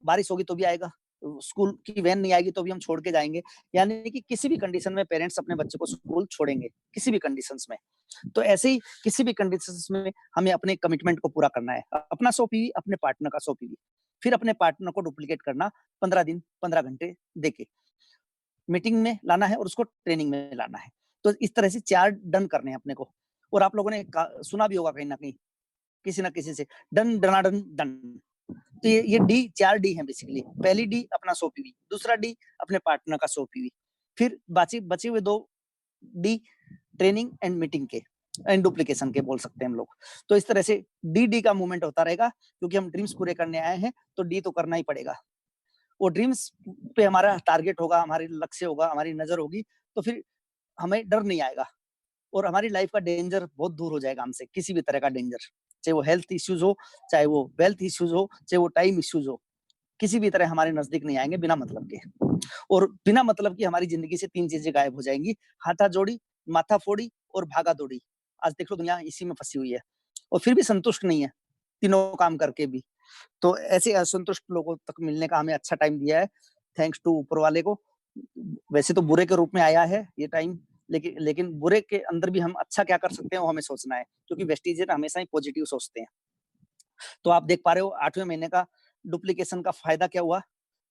बारिश होगी तो भी आएगा, स्कूल की वैन नहीं आएगी तो भी हम छोड़ के जाएँगे। यानी कि किसी भी कंडीशन में पेरेंट्स अपने बच्चे को स्कूल छोड़ेंगे, किसी भी कंडीशंस में। तो ऐसे ही किसी भी कंडीशंस में हमें अपने कमिटमेंट को पूरा करना है। अपना 100 पीवी, अपने पार्टनर का 100 पीवी। फिर अपने पार्टनर को डुप्लीकेट करना 15 दिन, 15 घंटे देके। मीटिंग में लाना है और उसको ट्रेनिंग में लाना है। तो इस तरह से 4 डन करने हैं अपने को। और आप लोगों ने सुना भी होगा कहीं न कहीं, किसी न किसी से, डन, डनाडन, डन। तो ये डी 4 डी है बेसिकली। पहली डी अपना 100 पीवी, दूसरा डी अपने पार्टनर का 100 पीवी, फिर बचे हुए 2 डी ट्रेनिंग एंड मीटिंग के एंड डुप्लीकेशन के बोल सकते हैं हम लोग। तो इस तरह से डी का मूवमेंट होता रहेगा, क्योंकि हम ड्रीम्स पूरे करने आए हैं तो डी तो करना ही पड़ेगा। वो ड्रीम्स पे हमारा टारगेट होगा, हमारी लक्ष्य होगा, हमारी नजर होगी, तो फिर हमें डर नहीं आएगा और हमारी लाइफ का डेंजर बहुत दूर हो जाएगा हमसे, किसी भी तरह का डेंजर, चाहे वो हेल्थ इश्यूज हो, चाहे वो वेल्थ इश्यूज हो, चाहे वो टाइम इश्यूज हो, किसी भी तरह हमारे नजदीक नहीं आएंगे बिना मतलब के। और बिना मतलब की हमारी जिंदगी से 3 चीजें गायब हो जाएंगी, हाथा जोड़ी, माथा फोड़ी और भागा दौड़ी। आज देख लो दुनिया इसी में फंसी हुई है और फिर भी संतुष्ट नहीं है, तीनों काम करके भी। तो ऐसे असंतुष्ट लोगों तक मिलने का हमें अच्छा टाइम दिया है, थैंक्स टू ऊपर वाले को। वैसे तो बुरे के रूप में आया है ये टाइम, लेकिन बुरे के अंदर भी हम अच्छा क्या कर सकते हैं वो हमें सोचना है, क्योंकि वेस्टीज हमेशा ही पॉजिटिव सोचते हैं। तो आप देख पा रहे हो 8वें महीने का डुप्लीकेशन का फायदा क्या हुआ।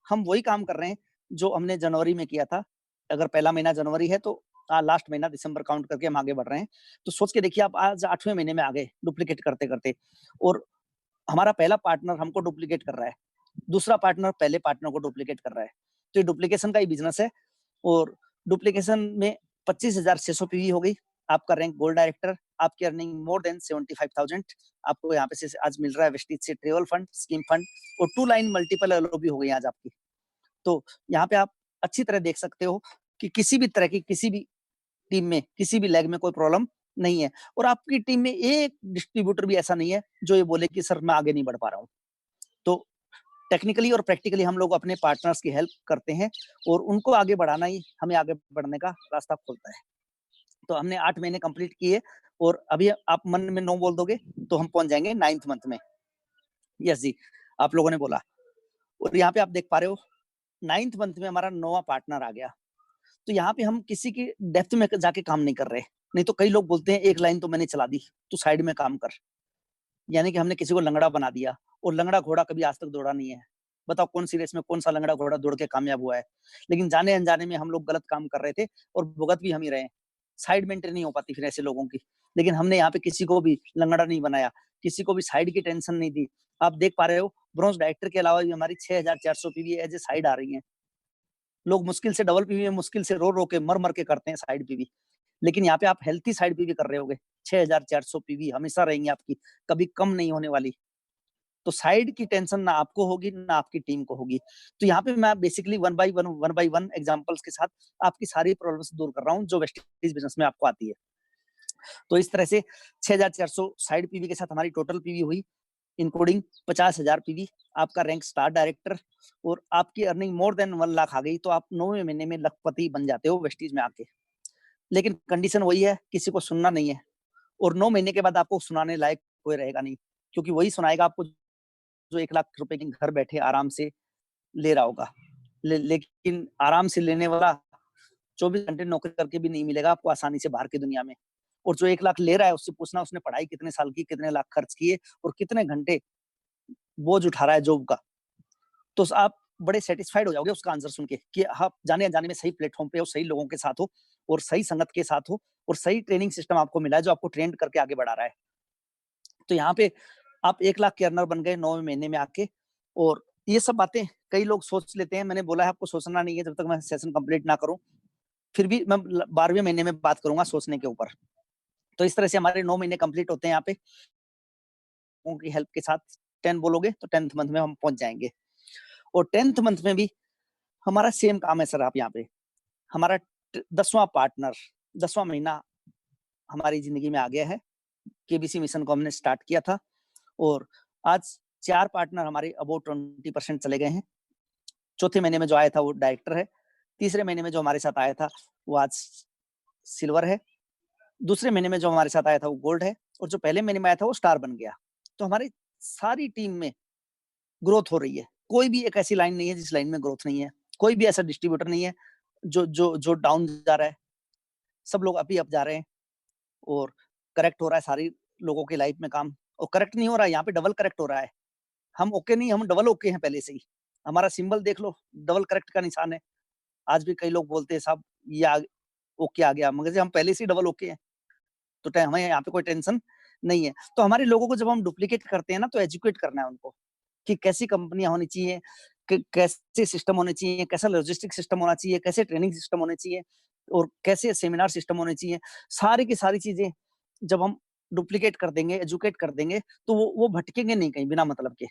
हम वही काम कर रहे हैं जो हमने जनवरी में किया था। अगर पहला महीना जनवरी है तो लास्ट महीना दिसंबर काउंट करके हम आगे बढ़ रहे हैं। तो सोच के देखिए आप आज 8वें महीने में आ गए डुप्लीकेट करते करते, और हमारा पहला पार्टनर हमको डुप्लीकेट कर रहा है, दूसरा पार्टनर पहले पार्टनर को डुप्लीकेट कर रहा है। तो ये डुप्लीकेशन का ही बिजनेस है। और डुप्लीकेशन में 25,600 पीवी हो गई, आपका रैंक गोल्ड डायरेक्टर, आपकी अर्निंग मोर देन 75,000। आपको यहाँ पे से आज मिल रहा है वेस्टीज से ट्रेवल फंड, स्कीम फंड और 2 लाइन मल्टीपल एलओबी हो गई आज आपकी। तो यहाँ पे आप अच्छी तरह देख सकते हो कि किसी भी तरह की किसी भी टीम में किसी भी लेग में कोई प्रॉब्लम नहीं है, और आपकी टीम में एक डिस्ट्रीब्यूटर भी ऐसा नहीं है जो ये बोले कि सर मैं आगे नहीं बढ़ पा रहा हूँ। तो टेक्निकली और प्रैक्टिकली हम लोग अपने पार्टनर्स की हेल्प करते हैं और उनको आगे बढ़ाना ही हमें आगे बढ़ने का रास्ता खोलता है। तो हमने 8 महीने कंप्लीट किए और अभी आप मन में नो बोल दोगे तो हम पहुंच जाएंगे 9th मंथ में। यस जी, आप लोगों ने बोला। और यहाँ पे आप देख पा रहे हो 9th मंथ में हमारा 9वां पार्टनर आ गया। तो यहाँ पे हम किसी की डेप्थ में जाके काम नहीं कर रहे। नहीं तो कई लोग बोलते हैं एक लाइन तो मैंने चला दी, तू साइड में काम कर, यानी कि हमने किसी को लंगड़ा बना दिया। और लंगड़ा घोड़ा कभी आज तक दौड़ा नहीं है। बताओ कौन सी रेस में कौन सा लंगड़ा घोड़ा दौड़ के कामयाब हुआ है। लेकिन जाने अनजाने में हम लोग गलत काम कर रहे थे और भुगत भी हम ही रहे। साइड मेंटेन नहीं हो पाती फिर ऐसे लोगों की। लेकिन हमने यहाँ पे किसी को भी लंगड़ा नहीं बनाया, किसी को भी साइड की टेंशन नहीं दी। आप देख पा रहे हो ब्रॉन्ज डायरेक्टर के अलावा भी हमारी 6,400 पीवी एज ए साइड आ रही है। लोग मुश्किल से डबल पीवी में मुश्किल से रो रो के मर मर के करते हैं साइड पीवी, लेकिन यहाँ पे आप हेल्थी साइड पीवी कर रहे होगे। 6,400 पीवी हमेशा रहेंगी आपकी, कभी कम नहीं होने वाली। तो साइड की टेंशन ना आपको होगी ना आपकी टीम को होगी। तो यहाँ पे मैं basically one by one examples के साथ आपकी सारी प्रॉब्लम्स दूर कर रहा हूँ जो वेस्टीज बिजनेस में आपको आती है। तो इस तरह से 6,400 साइड पीवी के साथ हमारी टोटल पीवी हुई, इंक्लूडिंग 50,000 पीवी। आपका रैंक स्टार डायरेक्टर और आपकी अर्निंग मोर देन 1 लाख आ गई। तो आप 9वें महीने में लखपति बन जाते हो वेस्टीज में आके। लेकिन कंडीशन वही है, किसी को सुनना नहीं है। और 9 महीने के बाद आपको सुनाने लायक कोई रहेगा नहीं, क्योंकि वही सुनाएगा आपको जो 1 लाख रुपए की घर बैठे आराम से ले रहा होगा। लेकिन आराम से लेने वाला 24 घंटे नौकरी करके भी नहीं मिलेगा आपको आसानी से बाहर की दुनिया में। और जो 1 लाख ले रहा है उससे पूछना उसने पढ़ाई कितने साल की, कितने लाख खर्च किए और कितने घंटे बोझ उठा रहा है जॉब का। तो आप बड़े सेटिस्फाइड हो जाओगे उसका आंसर सुन के कि आप जाने अनजाने में सही प्लेटफॉर्म पे हो, सही लोगों के साथ हो और सही संगत के साथ हो और सही ट्रेनिंग सिस्टम आपको मिला है जो आपको ट्रेंड करके आगे बढ़ा रहा है। तो यहाँ पे आप 1 लाख के अर्नर बन गए 9वें महीने में आके। और ये सब बातें कई लोग सोच लेते हैं, मैंने बोला है आपको सोचना नहीं है जब तक मैं सेशन कंप्लीट ना करूं। फिर भी मैं 12वें महीने में बात करूंगा सोचने के ऊपर। तो इस तरह से हमारे 9 महीने कंप्लीट होते हैं यहाँ पे उनकी हेल्प के साथ। 10 बोलोगे तो 10th मंथ में हम पहुंच जाएंगे। और 10th मंथ में भी हमारा सेम काम है सर। आप यहाँ पे हमारा 10वां पार्टनर 10वां महीना हमारी जिंदगी में आ गया है। केबीसी मिशन को हमने स्टार्ट किया था और आज 4 पार्टनर हमारे अबाउट 20% चले गए हैं। चौथे महीने में जो आया था वो डायरेक्टर है। तीसरे महीने में जो हमारे साथ आया था वो आज सिल्वर है। दूसरे महीने में जो हमारे साथ आया था वो गोल्ड है और जो पहले महीने में आया था वो स्टार बन गया। तो हमारी सारी टीम में ग्रोथ हो रही है। कोई भी एक ऐसी लाइन नहीं है जिस लाइन में ग्रोथ नहीं है। कोई भी ऐसा डिस्ट्रीब्यूटर नहीं है जो डाउन जा रहा है। सब लोग अभी अप जा रहे हैं और करेक्ट हो रहा है सारी लोगों की लाइफ में काम। और करेक्ट नहीं हो रहा है, यहाँ पे डबल करेक्ट हो रहा है। हम ओके नहीं, हम डबल ओके हैं पहले से ही। हमारा सिंबल देख लो, डबल करेक्ट का निशान है। आज भी कई लोग बोलते हैं साहब ये ओके आ गया, मगर हम पहले से ही डबल ओके हैं। तो हमें यहाँ पे कोई टेंशन नहीं है। तो हमारे लोगों को जब हम डुप्लीकेट करते हैं ना तो एजुकेट करना है उनको कि कैसी कंपनियाँ होनी चाहिए, कैसे सिस्टम होने चाहिए, कैसा लॉजिस्टिक सिस्टम होना चाहिए, कैसे ट्रेनिंग सिस्टम होने चाहिए और कैसे सेमिनार सिस्टम होने चाहिए। सारी की सारी चीज़ें जब हम डुप्लीकेट कर देंगे, एजुकेट कर देंगे, तो वो भटकेंगे नहीं कहीं बिना मतलब के।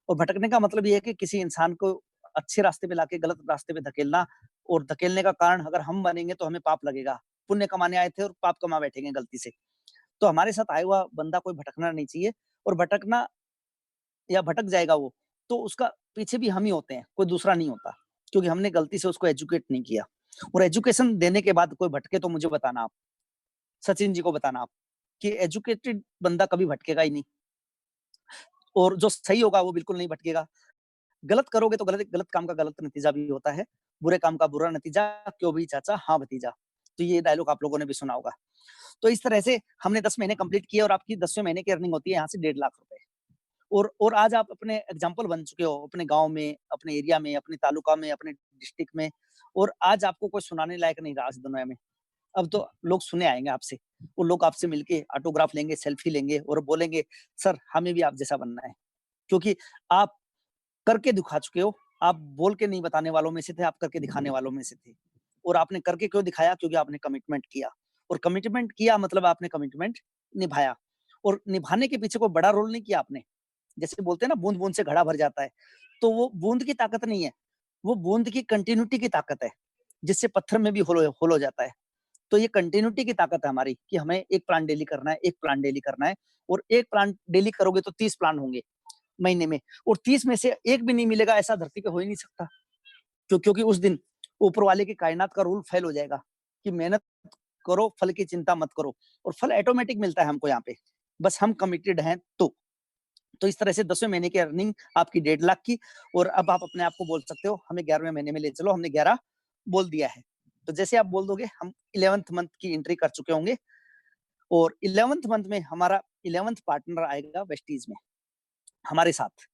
और भटकने का मतलब ये है कि किसी इंसान को अच्छे रास्ते पे लाके गलत रास्ते पे धकेलना, और धकेलने का कारण अगर हम बनेंगे तो हमें पाप लगेगा। पुण्य कमाने आए थे और पाप कमा बैठेंगे गलती से। तो हमारे साथ आया हुआ बंदा कोई भटकना नहीं चाहिए, और भटकना या भटक जाएगा वो, तो उसका पीछे भी हम ही होते हैं, कोई दूसरा नहीं होता। क्योंकि हमने गलती से उसको एजुकेट नहीं किया। और एजुकेशन देने के बाद कोई भटके तो मुझे बताना आप, सचिन जी को बताना आप, कि एजुकेटेड बंदा कभी भटकेगा ही नहीं, और जो सही होगा वो बिल्कुल नहीं भटकेगा। गलत करोगे तो गलत गलत काम का गलत नतीजा भी होता है, बुरे काम का बुरा नतीजा, क्यों भी चाचा हाँ भतीजा। तो ये डायलॉग आप लोगों ने भी सुना होगा। तो इस तरह से हमने 10 महीने कंप्लीट किए, और आपकी 10वें महीने की अर्निंग होती है यहाँ से 1.5 लाख रुपए। और आज आप अपने एग्जाम्पल बन चुके हो, अपने गाँव में, अपने एरिया में, अपने तालुका में, अपने डिस्ट्रिक्ट में, और आज आपको कोई सुनाने लायक नहीं रहा इस दुनिया में। अब तो लोग सुने आएँगे आपसे। वो लोग आपसे मिलके ऑटोग्राफ लेंगे, सेल्फी लेंगे और बोलेंगे, "सर, हमें भी आप जैसा बनना है।" क्योंकि आप करके दिखा चुके हो। आप बोल के नहीं बताने वालों में से थे, आप करके दिखाने वालों में से थे। और आपने करके क्यों दिखाया? क्योंकि आपने कमिटमेंट किया, और कमिटमेंट किया मतलब आपने कमिटमेंट निभाया, और निभाने के पीछे कोई बड़ा रोल नहीं किया आपने। जैसे बोलते हैं ना, बूँद-बूँद से घड़ा भर जाता है, तो वो बूँद की ताकत नहीं है, वो बूँद की कंटिन्यूटी की ताकत है, जिससे पत्थर में भी होल हो जाता है। तो ये कंटिन्यूटी की ताकत है हमारी, कि हमें 1 प्लान डेली करना है, 1 प्लान डेली करना है, और 1 प्लान डेली करोगे तो 30 प्लान होंगे महीने में, और 30 में से 1 भी नहीं मिलेगा, ऐसा धरती पे हो ही नहीं सकता। क्योंकि उस दिन ऊपर वाले की कायनात का रूल फेल हो जाएगा, कि मेहनत करो, फल की चिंता मत करो, और फल ऑटोमेटिक मिलता है हमको यहाँ पे, बस हम कमिटेड हैं तो। तो इस तरह से 10वें महीने की अर्निंग आपकी 1.5 लाख की, और अब आप अपने आप को बोल सकते हो, हमें 11वें महीने में ले चलो, हमने 11 बोल दिया है। तो जैसे आप बोल दोगे, हम 11th मंथ की एंट्री कर चुके होंगे, और 11th मंथ में हमारा 11th पार्टनर आएगा वेस्टीज में हमारे साथ,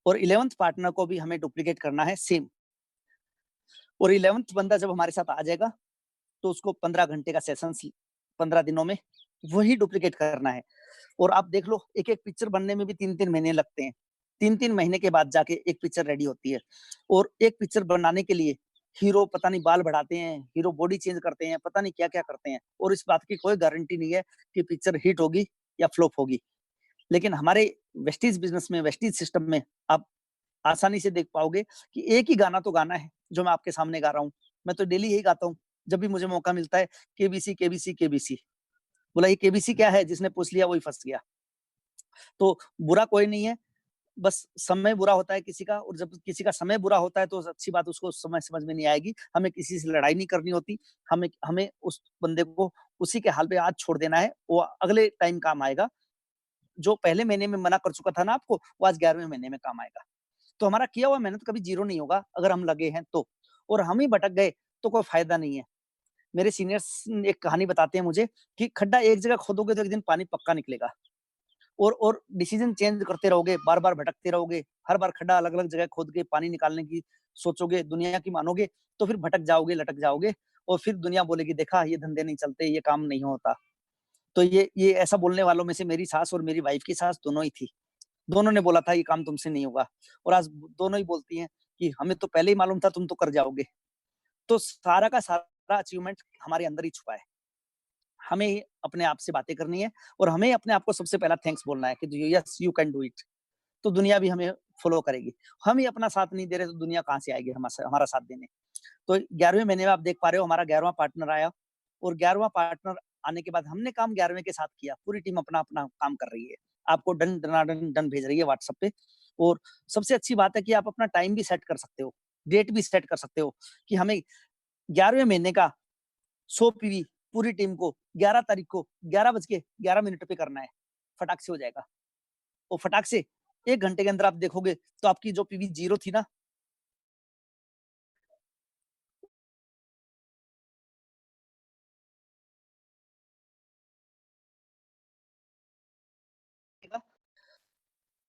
और 11th पार्टनर को भी हमें डुप्लीकेट करना है सेम। और 11th बंदा जब हमारे साथ आ जाएगा, तो उसको 15 घंटे का सेशंस 15 दिनों में वही डुप्लीकेट करना है। और आप देख लो, एक-एक पिक्चर बनने में भी 3-3 महीने लगते हैं। 3-3 महीने के बाद जाके एक पिक्चर रेडी होती है। और एक पिक्चर बनाने के लिए हीरो पता नहीं बाल बढ़ाते हैं, हीरो बॉडी चेंज करते हैं, पता नहीं क्या-क्या करते हैं, और इस बात की कोई गारंटी नहीं है कि पिक्चर हिट होगी या फ्लॉप होगी। लेकिन हमारे वेस्टीज बिज़नेस में, वेस्टीज सिस्टम में आप आसानी से देख पाओगे कि एक ही गाना तो गाना है, जो मैं आपके सामने गा रहा हूँ। मैं तो डेली यही गाता हूँ, जब भी मुझे मौका मिलता है, केबीसी, केबीसी, केबीसी। बोला ये केबीसी क्या है? जिसने पूछ लिया वही फँस गया। तो बुरा कोई नहीं है, बस समय बुरा होता है किसी का, और जब किसी का समय बुरा होता है तो अच्छी बात उसको उस समय समझ में नहीं आएगी। हमें किसी से लड़ाई नहीं करनी होती, हमें हमें उस बंदे को उसी के हाल पे आज छोड़ देना है, वो अगले टाइम काम आएगा। जो पहले महीने में मना कर चुका था ना आपको, वो आज 11वें महीने में काम आएगा। तो हमारा किया हुआ मेहनत कभी ज़ीरो नहीं होगा, अगर हम लगे हैं तो। और हम ही भटक गए तो कोई फ़ायदा नहीं है। मेरे सीनियर्स एक कहानी बताते हैं मुझे, कि खड्डा एक जगह खोदोगे तो एक दिन पानी पक्का निकलेगा। और डिसीज़न चेंज करते रहोगे, बार-बार भटकते रहोगे, हर बार खड्डा अलग-अलग जगह खोद के पानी निकालने की सोचोगे, दुनिया की मानोगे, तो फिर भटक जाओगे, लटक जाओगे, और फिर दुनिया बोलेगी, देखा ये धंधे नहीं चलते, ये काम नहीं होता। तो ये ऐसा बोलने वालों में से मेरी सास और मेरी वाइफ़ की सास दोनों ही थी। दोनों ने बोला था ये काम तुमसे नहीं होगा, और आज दोनों ही बोलती हैं कि हमें तो पहले ही मालूम था तुम तो कर जाओगे। तो सारा का सारा अचीवमेंट हमारे अंदर ही छुपा है। हमें ही अपने आप से बातें करनी है, और हमें अपने आप को सबसे पहला थैंक्स बोलना है कि yes you can do it. तो दुनिया भी हमें फॉलो करेगी। हम ही अपना साथ नहीं दे रहे तो दुनिया कहाँ से आएगी हमारा साथ देने। तो 11वें महीने में आप देख पा रहे हो, हमारा 11वां पार्टनर आया, और 11वां पार्टनर आने के बाद हमने काम 11वें के साथ किया। पूरी टीम अपना-अपना काम कर रही है। आपको डन डनाडन डन भेज रही है व्हाट्सएप पे। और सबसे अच्छी बात है कि आप अपना टाइम भी सेट कर सकते हो, डेट भी सेट कर सकते हो, कि हमें 11वें महीने का 100 पीवी पूरी टीम को 11 तारीख को 11 बज के 11 मिनट पे करना है। फटाक से हो जाएगा। और फटाक से 1 घंटे के अंदर आप देखोगे तो आपकी जो पीवी 0 थी ना,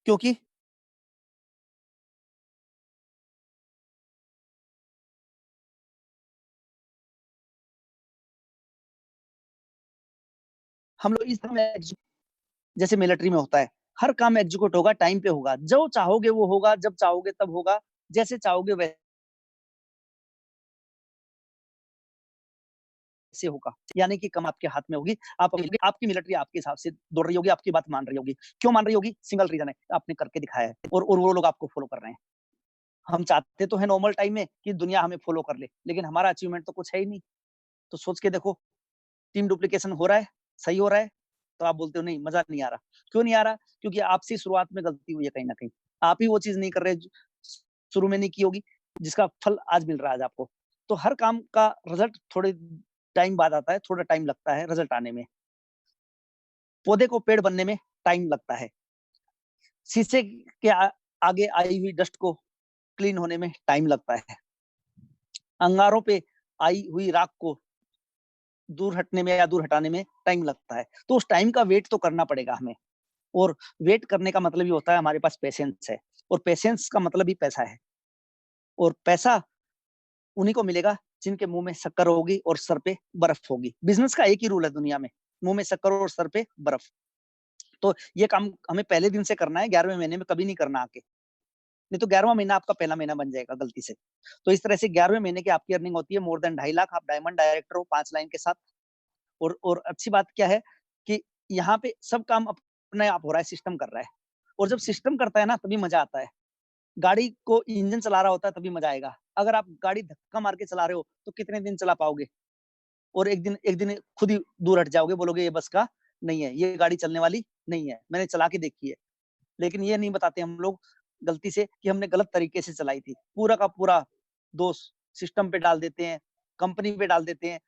क्योंकि हम लोग इस तरह जैसे मिलिट्री में होता है। हर काम एग्जीक्यूट होगा, टाइम पे होगा, जो चाहोगे वो होगा, जब चाहोगे तब होगा, जैसे चाहोगे वैसे होगा। यानी कि कम आपके हाथ में होगी, आपकी मिलिट्री आपके हिसाब से दौड़ रही होगी, आपकी बात मान रही होगी। क्यों मान रही होगी? सिंगल रीजन है, आपने करके दिखाया है और वो लोग आपको फॉलो कर रहे हैं। हम चाहते तो है नॉर्मल टाइम में कि दुनिया हमें फॉलो कर ले, लेकिन हमारा अचीवमेंट तो कुछ है ही नहीं। तो सोच के देखो, टीम डुप्लीकेशन हो रहा है, सही हो रहा है, तो आप बोलते हो नहीं मजा नहीं आ रहा। क्यों नहीं आ रहा? क्योंकि आपसे शुरुआत में गलती हुई है कहीं ना कहीं। आप ही वो चीज नहीं कर रहे शुरू में नहीं की होगी, जिसका फल आज मिल रहा है आज आपको। तो हर काम का रिजल्ट थोड़े टाइम बाद आता है, थोड़ा टाइम लगता है रिजल्ट आने में। पौधे को पेड़ बनने में टाइम लगता है। शीशे के आगे आई हुई डस्ट को क्लीन होने में टाइम लगता है। अंगारों पे आई हुई राख को दूर हटने में या दूर हटाने में टाइम लगता है। तो उस टाइम का वेट तो करना पड़ेगा हमें। और वेट करने का मतलब ये होता है हमारे पास पेशेंस है, और पेशेंस का मतलब ही पैसा है। और पैसा उन्हीं को मिलेगा जिनके मुंह में शक्कर होगी और सर पे बर्फ होगी। बिजनेस का एक ही रूल है दुनिया में, मुंह में शक्कर और सर पे बर्फ। तो ये काम हमें पहले दिन से करना है, 11वें महीने में कभी नहीं करना आके, नहीं तो 11वां महीना आपका पहला महीना बन जाएगा गलती से। तो इस तरह से 11वें महीने की आपकी अर्निंग होती है मोर देन 2.5 लाख। आप डायमंड डायरेक्टर हो 5 लाइन के साथ। और अच्छी बात क्या है कि यहाँ पे सब काम अपने आप हो रहा है, सिस्टम कर रहा है। और जब सिस्टम करता है ना तभी मजा आता है। गाड़ी को इंजन चला रहा होता है तभी मजा आएगा। अगर आप गाड़ी धक्का मार के चला रहे हो तो कितने दिन चला पाओगे? और एक दिन खुद ही दूर हट जाओगे, बोलोगे ये बस का नहीं है, ये गाड़ी चलने वाली नहीं है, मैंने चला के देखी है। लेकिन ये नहीं बताते हम लोग गलती से कि हमने गलत तरीके से चलाई थी। पूरा का पूरा दोष सिस्टम पे डाल देते हैं, कंपनी पे डाल देते हैं।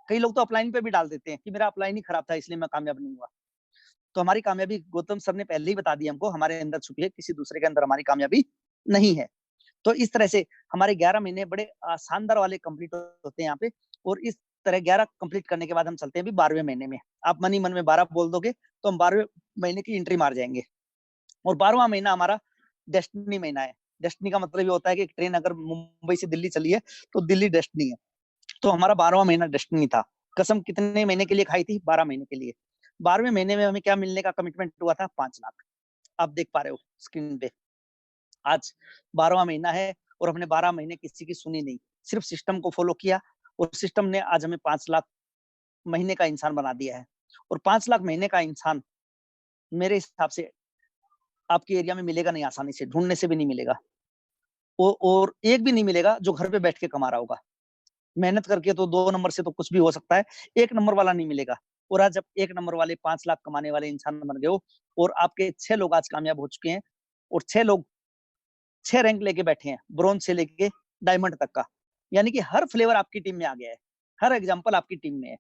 कई लोग तो अपलाइन पे भी डाल देते हैं कि मेरा अपलाइन ही खराब था इसलिए मैं कामयाब नहीं हुआ। तो हमारी कामयाबी गौतम सर ने पहले ही बता दी हमको, हमारे अंदर छुपी है, किसी दूसरे के अंदर हमारी कामयाबी नहीं है। तो इस तरह से हमारे 11 महीने बड़े शानदार वाले कंप्लीट होते हैं यहाँ पे। और इस तरह 11 कंप्लीट करने के बाद हम चलते हैं अभी 12वें महीने में। आप मन ही मन में 12 बोल दोगे तो हम 12वें महीने की एंट्री मार जाएंगे। और 12वां महीना हमारा डेस्टिनी महीना है। डेस्टिनी का मतलब ये होता है कि ट्रेन अगर मुंबई से दिल्ली चली है तो दिल्ली डेस्टिनी है। तो हमारा 12वां महीना डेस्टिनी था। कसम कितने महीने के लिए खाई थी? 12 महीने के लिए। 12वें महीने में हमें क्या मिलने का कमिटमेंट हुआ था? 5 लाख। आप देख पा रहे हो स्क्रीन पे। आज 12वां महीना है और हमने 12 महीने किसी की सुनी नहीं, सिर्फ सिस्टम को फॉलो किया। और सिस्टम ने आज हमें 5 लाख महीने का इंसान बना दिया है। और 5 लाख महीने का इंसान मेरे हिसाब से आपके एरिया में मिलेगा नहीं, आसानी से ढूंढने से भी नहीं मिलेगा। और एक भी नहीं मिलेगा जो घर पे बैठ के कमा रहा होगा। मेहनत करके तो 2 नंबर से तो कुछ भी हो सकता है, 1 नंबर वाला नहीं मिलेगा। और आज जब 1 नंबर वाले 5 लाख कमाने वाले इंसान बन गए हो, और आपके 6 लोग आज कामयाब हो चुके हैं, और 6 लोग 6 रैंक लेके बैठे हैं, ब्रॉन्ज से लेके डायमंड तक का। यानी कि हर फ्लेवर आपकी टीम में आ गया है, हर एग्जाम्पल आपकी टीम में है।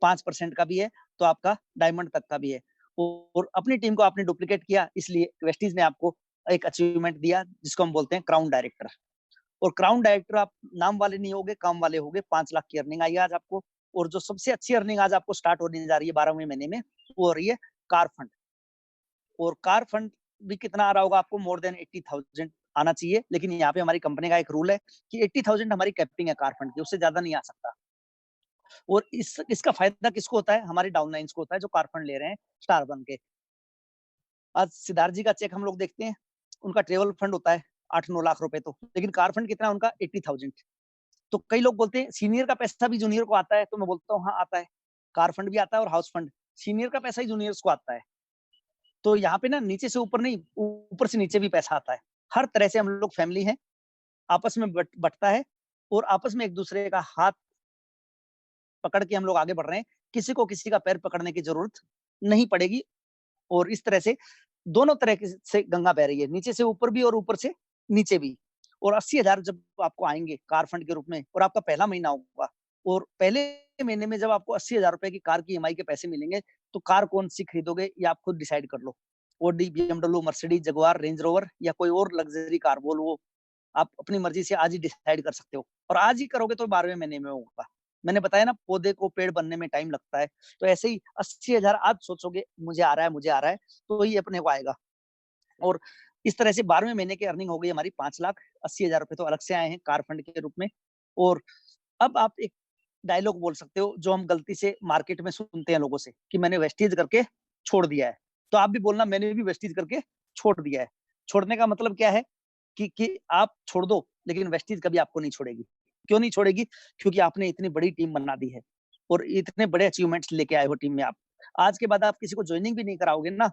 5% का भी है तो आपका डायमंड तक का भी है। और अपनी टीम को आपने डुप्लीकेट किया, इसलिए वेस्टीज ने आपको एक अचीवमेंट दिया जिसको हम बोलते हैं क्राउन डायरेक्टर। और क्राउन डायरेक्टर आप नाम वाले नहीं होगे, काम वाले होगे। 5 लाख की अर्निंग आई आज आपको। और जो सबसे अच्छी अर्निंग आज आपको स्टार्ट होने जा रही है 12वें महीने में, वो हो रही है कार फंड। और कार फंड भी कितना आ रहा होगा आपको? मोर देन 80,000 आना चाहिए। लेकिन यहाँ पे हमारी कंपनी का एक रूल है कि 80,000 हमारी कैपिंग है कार फंड की, उससे ज्यादा नहीं आ सकता। और इसका फायदा किसको होता है? हमारे डाउनलाइंस को होता है जो कार फंड ले रहे हैं स्टार बन के। आज सिद्धार्थ जी का चेक हम लोग देखते हैं, उनका ट्रेवल फंड होता है 8-9 लाख रुपए, तो लेकिन कार फंड कितना है उनका? 80,000। तो कई लोग बोलते हैं सीनियर का पैसा भी जूनियर को आता है, तो मैं बोलता हूँ हाँ आता है। कार फंड भी आता है और हाउस फंड। सीनियर का पैसा ही जूनियर्स को आता है। तो यहाँ पे ना नीचे से ऊपर नहीं, ऊपर से नीचे भी पैसा आता है। हर तरह से हम लोग फैमिली हैं, आपस में बटता है। और आपस में एक दूसरे का हाथ पकड़ के हम लोग आगे बढ़ रहे हैं। किसी को किसी का पैर पकड़ने की जरूरत नहीं पड़ेगी। और इस तरह से दोनों तरह से गंगा बह रही है, नीचे से ऊपर भी और ऊपर से नीचे भी। और 80,000 जब आपको आएंगे कार फंड के रूप में, और आपका पहला महीना होगा, और पहले महीने में जब आपको 80,000 रुपए की कार की ईएमआई के पैसे मिलेंगे, तो कार कौन सी खरीदोगे ये आप खुद डिसाइड कर लो। Audi, BMW, Mercedes, Jaguar, Range Rover, या कोई और लग्जरी कार, वोल्वो। आप अपनी मर्जी से आज ही डिसाइड कर सकते हो, और आज ही करोगे तो 12वें महीने में होगा। मैंने बताया ना, पौधे को पेड़ बनने में टाइम लगता है। तो ऐसे ही 80,000 आज सोचोगे मुझे आ रहा है, मुझे आ रहा है, तो ये अपने को आएगा। और इस तरह से 12वें महीने की अर्निंग हो गई हमारी 5,80,000 रुपए तो अलग से आए हैं कार फंड के रूप में। और अब आप एक डायलॉग बोल सकते हो जो हम गलती से मार्केट में सुनते हैं लोगों से, कि मैंने वेस्टेज करके छोड़ दिया है। तो आप भी बोलना मैंने भी वेस्टीज करके छोड़ दिया है। छोड़ने का मतलब क्या है कि आप छोड़ दो, लेकिन वेस्टीज कभी आपको नहीं छोड़ेगी। क्यों नहीं छोड़ेगी? क्योंकि आपने इतनी बड़ी टीम बना दी है और इतने बड़े अचीवमेंट्स लेके आए हो टीम में आप। आज के बाद आप किसी को ज्वाइनिंग भी नहीं कराओगे ना,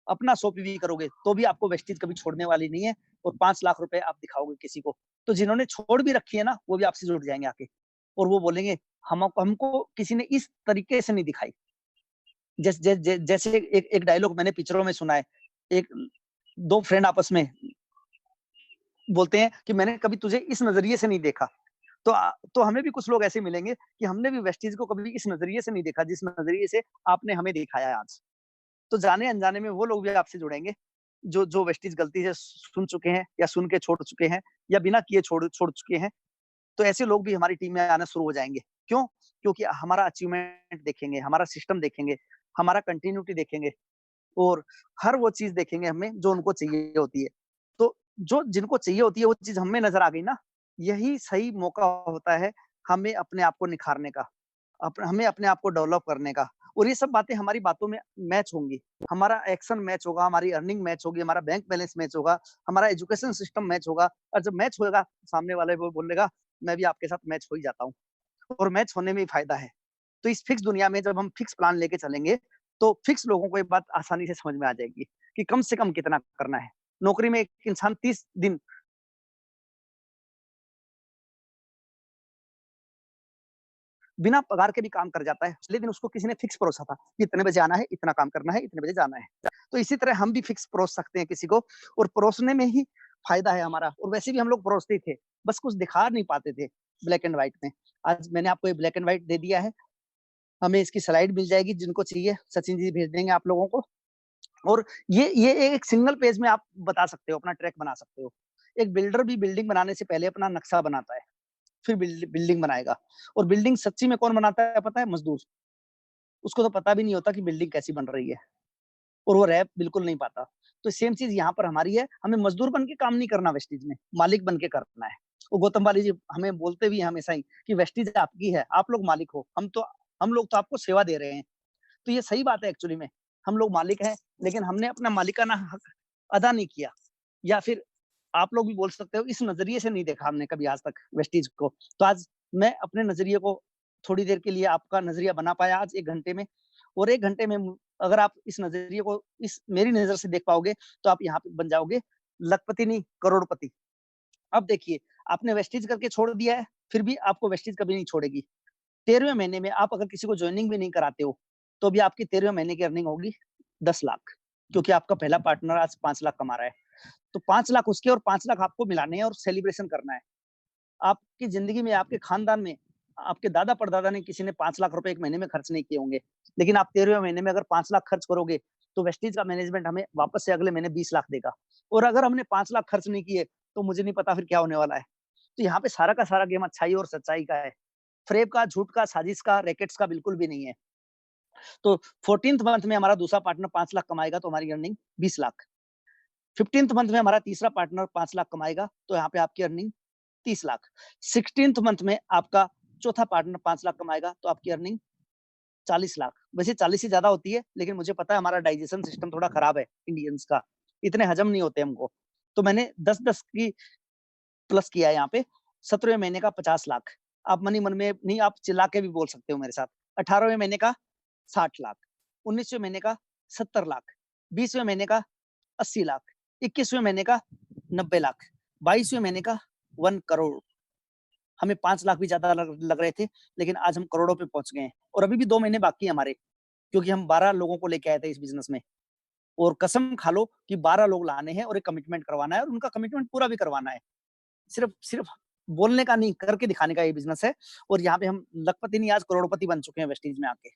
अपना 100 पीवी करोगे, तो भी आपको वेस्टीज कभी छोड़ने वाली नहीं है और 5 लाख रुपए आप दिखाओगे किसी को, तो जिन्होंने छोड़ भी रखी है ना, वो भी आपसे जुड़ जाएँगे आके और वो बोलेंगे हमको किसी ने इस तरीके से नहीं दिखाई। जैसे एक एक डायलॉग मैंने पिक्चरों में सुना है, एक 2 फ्रेंड आपस में बोलते हैं कि मैंने कभी तुझे इस नज़रिए से नहीं देखा। तो हमें भी कुछ लोग ऐसे मिलेंगे कि हमने भी वेस्टीज को कभी इस नज़रिए से नहीं देखा, जिस नज़रिए से आपने हमें दिखाया है आज। तो जाने-अनजाने में वो लोग भी आपसे जुड़ेंगे, जो जो वेस्टीज गलती से सुन चुके हैं या सुन के छोड़ चुके हैं या बिना किए छोड़ छोड़ चुके हैं। तो ऐसे लोग भी हमारी टीम में आना शुरू हो जाएँगे। क्यों? क्योंकि हमारा अचीवमेंट देखेंगे, हमारा सिस्टम देखेंगे, हमारा कंटिन्यूटी देखेंगे और हर वो चीज़ देखेंगे हमें जो उनको चाहिए होती है। तो जो जिनको चाहिए होती है वो चीज़ हमें नज़र आ गई ना, यही सही मौका होता है हमें अपने आप को निखारने का, हमें अपने आप को डेवलप करने का और ये सब बातें हमारी बातों में मैच होंगी। हमारा एक्शन मैच होगा, हमारी अर्निंग मैच होगी, हमारा बैंक बैलेंस मैच होगा, हमारा एजुकेशन सिस्टम मैच होगा और जब मैच होगा, सामने वाले वो बोलेगा, मैं भी आपके साथ मैच हो ही जाता हूँ और मैच होने में ही फ़ायदा है। तो इस फिक्स दुनिया में जब हम फिक्स प्लान लेके चलेंगे, तो फिक्स लोगों को ये बात आसानी से समझ में आ जाएगी कि कम से कम कितना करना है। नौकरी में एक इंसान 30 दिन बिना पगार के भी काम कर जाता है। पिछले दिन उसको किसी ने फिक्स परोसा था कि इतने बजे आना है, इतना काम करना है, इतने बजे जाना है। तो इसी तरह हम भी फिक्स परोस सकते हैं किसी को और परोसने में ही फ़ायदा है हमारा और वैसे भी हम लोग परोसते ही थे, बस कुछ दिखा नहीं पाते थे ब्लैक एंड व्हाइट में। आज मैंने आपको ये ब्लैक एंड व्हाइट दे दिया है, हमें इसकी स्लाइड मिल जाएगी जिनको चाहिए, सचिन जी भेज देंगे आप लोगों को और ये एक सिंगल पेज में आप बता सकते हो, अपना ट्रैक बना सकते हो। एक बिल्डर भी बिल्डिंग बनाने से पहले अपना नक्शा बनाता है, फिर बिल्डिंग बनाएगा और बिल्डिंग सच्ची में कौन बनाता है पता है? मज़दूर। उसको तो पता भी नहीं होता कि बिल्डिंग कैसी बन रही है और वो रैप बिल्कुल नहीं पाता। तो सेम चीज़ यहाँ पर हमारी है, हमें मज़दूर बन के काम नहीं करना वेस्टीज में, मालिक बन के करना है। वो गौतम बाली जी हमें बोलते भी हैं हमेशा ही कि वेस्टीज आपकी है, आप लोग मालिक हो, हम लोग तो आपको सेवा दे रहे हैं। तो ये सही बात है एक्चुअली में, हम लोग मालिक हैं, लेकिन हमने अपना मालिकाना हक अदा नहीं किया या फिर आप लोग भी बोल सकते हो इस नज़रिए से नहीं देखा हमने कभी आज तक वेस्टीज को। तो आज मैं अपने नज़रिए को थोड़ी देर के लिए आपका नज़रिया बना पाया आज 1 घंटे में और 1 घंटे में अगर आप इस नज़रिए को इस मेरी नज़र से देख पाओगे, तो आप यहाँ पे बन जाओगे लखपति नहीं करोड़पति। अब देखिए, आपने वेस्टीज करके छोड़ दिया है, फिर भी आपको वेस्टीज कभी नहीं छोड़ेगी। 13वें महीने में आप अगर किसी को जॉइनिंग भी नहीं कराते हो, तो भी आपकी 13वें महीने की अर्निंग होगी 10 लाख क्योंकि आपका पहला पार्टनर आज 5 लाख कमा रहा है। तो 5 लाख उसके और 5 लाख आपको मिलाने हैं और सेलिब्रेशन करना है। आपकी ज़िंदगी में, आपके खानदान में, आपके दादा-परदादा ने किसी ने 5 लाख रुपए 1 महीने में खर्च नहीं किए होंगे। लेकिन आप 13वें महीने में अगर 5 लाख खर्च करोगे, तो वेस्टीज का मैनेजमेंट हमें वापस से अगले महीने 20 लाख देगा। और अगर हमने 5 लाख खर्च नहीं किए, तो मुझे नहीं पता फिर क्या होने वाला है। तो यहाँ पे सारा का सारा गेम अच्छाई और सच्चाई का है। फ़रेब का, झूठ का, साजिश का, रैकेट्स का बिल्कुल भी नहीं है। तो 14th मंथ में हमारा दूसरा पार्टनर 5 लाख कमाएगा, तो हमारी अर्निंग 20 लाख। 15th मंथ में हमारा तीसरा पार्टनर 5 लाख कमाएगा, तो यहाँ पे आपकी अर्निंग 30 लाख। 16th मंथ में आपका चौथा पार्टनर 5 लाख कमाएगा, तो आपकी अर्निंग 40 लाख। वैसे 40 ही ज़्यादा होती है, लेकिन मुझे पता है हमारा डाइजेशन सिस्टम थोड़ा खराब है इंडियंस का, इतने हज़म नहीं होते हमको। तो मैंने 10-10 की प्लस किया है यहाँ पे। 17वें महीने का 50 लाख। आप मनी मन में नहीं, आप चिल्ला के भी बोल सकते हो मेरे साथ। 18वें महीने का 60 लाख, 19वें महीने का 70 लाख, 20वें महीने का 80 लाख, 21वें महीने का 90 लाख, 22वें महीने का 1 करोड़। हमें 5 लाख भी ज़्यादा लग रहे थे, लेकिन आज हम करोड़ों पे पहुँच गए हैं और अभी भी 2 महीने बाकी है हमारे, क्योंकि हम 12 लोगों को लेके आए थे इस बिज़नेस में और कसम खा लो कि 12 लोग लाने हैं और एक कमिटमेंट करवाना है और उनका कमिटमेंट पूरा भी करवाना है। सिर्फ सिर्फ बोलने का नहीं, करके दिखाने का ये बिज़नेस है और यहाँ पे हम लखपति नहीं, आज करोड़पति बन चुके हैं वेस्टीज में आके।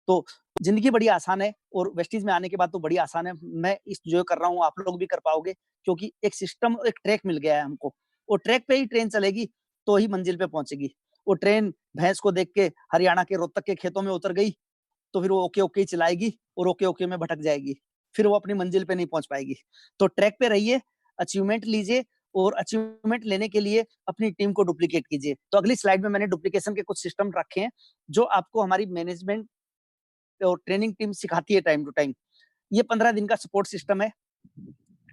तो ज़िंदगी बड़ी आसान है और वेस्टीज में आने के बाद तो बड़ी आसान है। मैं इस जो कर रहा हूँ आप लोग भी कर पाओगे क्योंकि एक सिस्टम, एक ट्रैक मिल गया है हमको और ट्रैक पे ही ट्रेन चलेगी तो ही मंजिल पे पहुँचेगी। वो ट्रेन भैंस को देख के हरियाणा के रोहतक के खेतों में उतर गई, तो फिर वो ओके, ओके ही चलाएगी और ओके, ओके में भटक जाएगी। फिर वो अपनी मंजिल पे नहीं पहुँच पाएगी। तो ट्रैक पे रहिए, अचीवमेंट लीजिए और अचीवमेंट लेने के लिए अपनी टीम को डुप्लीकेट कीजिए। तो अगली स्लाइड में मैंने डुप्लीकेशन के कुछ सिस्टम रखे हैं, जो आपको हमारी मैनेजमेंट और ट्रेनिंग टीम सिखाती है टाइम टू टाइम। ये 15 दिन का सपोर्ट सिस्टम है।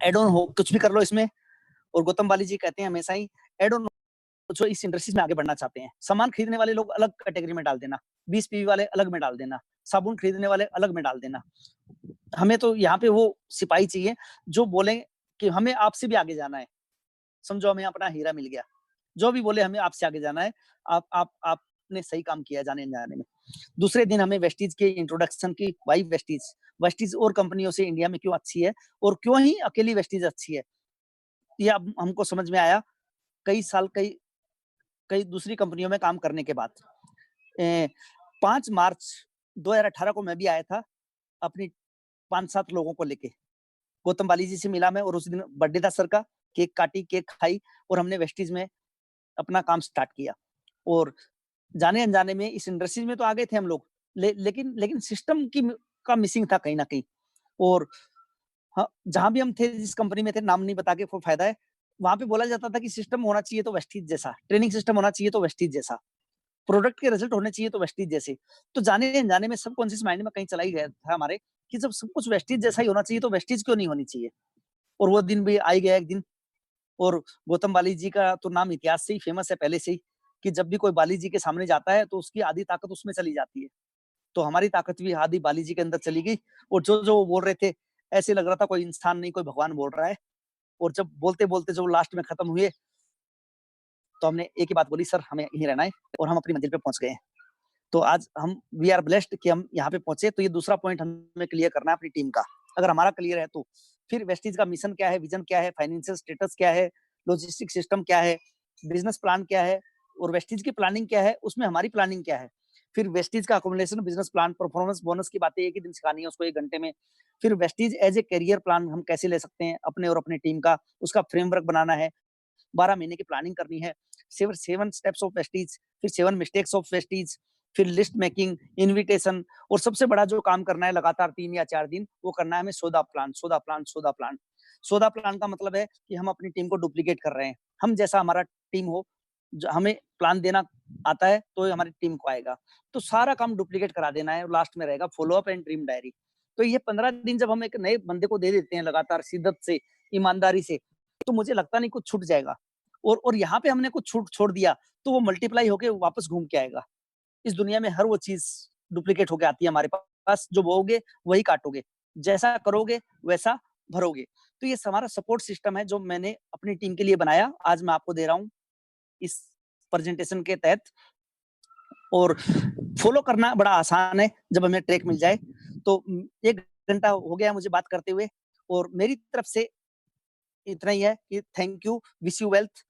एड ऑन हो कुछ भी कर लो इसमें। और गौतम बाली जी कहते हैं हमेशा ही, एड ऑन जो इस इंडस्ट्रीज में आगे बढ़ना चाहते हैं, सामान खरीदने वाले लोग अलग कैटेगरी में डाल देना, 20 पीवी वाले अलग में डाल देना, साबुन खरीदने वाले अलग में डाल देना। हमें तो यहाँ पे वो सिपाही चाहिए जो बोले कि हमें आपसे भी आगे जाना है, समझो हमें अपना हीरा मिल गया, जो भी बोले हमें आपसे आगे जाना है, आपने सही काम किया जाने अनजाने में। दूसरे दिन हमें वेस्टीज के इंट्रोडक्शन की, वाई वेस्टीज, वेस्टीज और कंपनियों से इंडिया में क्यों अच्छी है और क्यों ही अकेली वेस्टीज अच्छी है, ये अब हमको समझ में आया कई साल, कई दूसरी कंपनियों में काम करने के बाद। 5 मार्च 2018 को मैं भी आया था अपनी 5-7 लोगों को लेके, गौतम बाली जी से मिला मैं, और उस दिन बर्थडे था सर का, केक काटी, केक खाई और हमने वेस्टीज में अपना काम स्टार्ट किया। और जाने अनजाने में इस इंडस्ट्रीज में तो आ गए थे हम लोग, लेकिन सिस्टम का मिसिंग था कहीं ना कहीं। और हाँ, जहां भी हम थे, जिस कंपनी में थे, नाम नहीं बता के कोई फायदा है, वहां पे बोला जाता था कि सिस्टम होना चाहिए तो वेस्टीज जैसा, ट्रेनिंग सिस्टम होना चाहिए तो वेस्टीज जैसा, प्रोडक्ट के रिजल्ट होने चाहिए तो वेस्टीज जैसे। तो जाने अनजाने में सबकॉन्शियस माइंड में कहीं चला ही गया था हमारे कि जब सब कुछ वेस्टीज जैसा ही होना चाहिए तो वेस्टीज क्यों नहीं होनी चाहिए। और वो दिन भी आ ही गया एक दिन। और गौतम बाली जी का तो नाम इतिहास से ही फेमस है पहले से ही, कि जब भी कोई बाली जी के सामने जाता है तो उसकी आधी ताकत उसमें चली जाती है। तो हमारी ताकत भी आधी बाली जी के अंदर चली गई, और जो जो वो बोल रहे थे ऐसे लग रहा था कोई इंसान नहीं, कोई भगवान बोल रहा है। और जब बोलते बोलते जब लास्ट में खत्म हुए तो हमने एक ही बात बोली, सर हमें यहीं रहना है, और हम अपनी मंजिल पे पहुंच गए हैं। तो आज हम वी आर ब्लेस्ड कि हम यहाँ पे पहुंचे। तो ये दूसरा पॉइंट हमें क्लियर करना है अपनी टीम का। अगर हमारा क्लियर है तो फिर वेस्टीज का मिशन क्या है, विजन क्या है, फाइनेंशियल स्टेटस क्या है, लॉजिस्टिक सिस्टम क्या है, बिजनेस प्लान क्या है, और वेस्टीज की प्लानिंग क्या है, उसमें हमारी प्लानिंग क्या है। फिर वेस्टीज का accommodation, business plan, performance bonus की बातें एक ही दिन सिखानी है उसको 1 घंटे में। फिर वेस्टीज एज ए करियर प्लान हम कैसे ले सकते हैं अपने और अपनी टीम का, उसका फ्रेमवर्क बनाना है, 12 महीने की प्लानिंग करनी है, 7 स्टेप्स ऑफ वेस्टीज, फिर 7 मिस्टेक्स ऑफ वेस्टीज, फिर लिस्ट मेकिंग, इनविटेशन, और सबसे बड़ा जो काम करना है लगातार 3 या 4 दिन, वो करना है हमें सौदा प्लान। सौदा प्लान, सौदा प्लान, सौदा प्लान का मतलब है कि हम अपनी टीम को डुप्लीकेट कर रहे हैं। हम जैसा हमारा टीम हो, हमें प्लान देना आता है तो हमारी टीम को आएगा, तो सारा काम डुप्लीकेट करा देना है। लास्ट में रहेगा follow up and dream diary. तो ये 15 दिन जब हम एक नए बंदे को दे देते हैं लगातार शिद्दत से, ईमानदारी से, तो मुझे लगता नहीं कुछ छूट जाएगा। और यहाँ पे हमने कुछ छूट छोड़ दिया तो वो मल्टीप्लाई होके वापस घूम के आएगा। इस दुनिया में हर वो चीज डुप्लीकेट होके आती है हमारे पास, जो बोओगे वही काटोगे, जैसा करोगे वैसा भरोगे। तो ये हमारा सपोर्ट सिस्टम है जो मैंने अपनी टीम के लिए बनाया, आज मैं आपको दे रहा हूँ इस प्रेजेंटेशन के तहत। और फॉलो करना बड़ा आसान है जब हमें ट्रैक मिल जाए। तो 1 घंटा हो गया मुझे बात करते हुए, और मेरी तरफ से इतना ही है कि thank you, wish you wealth.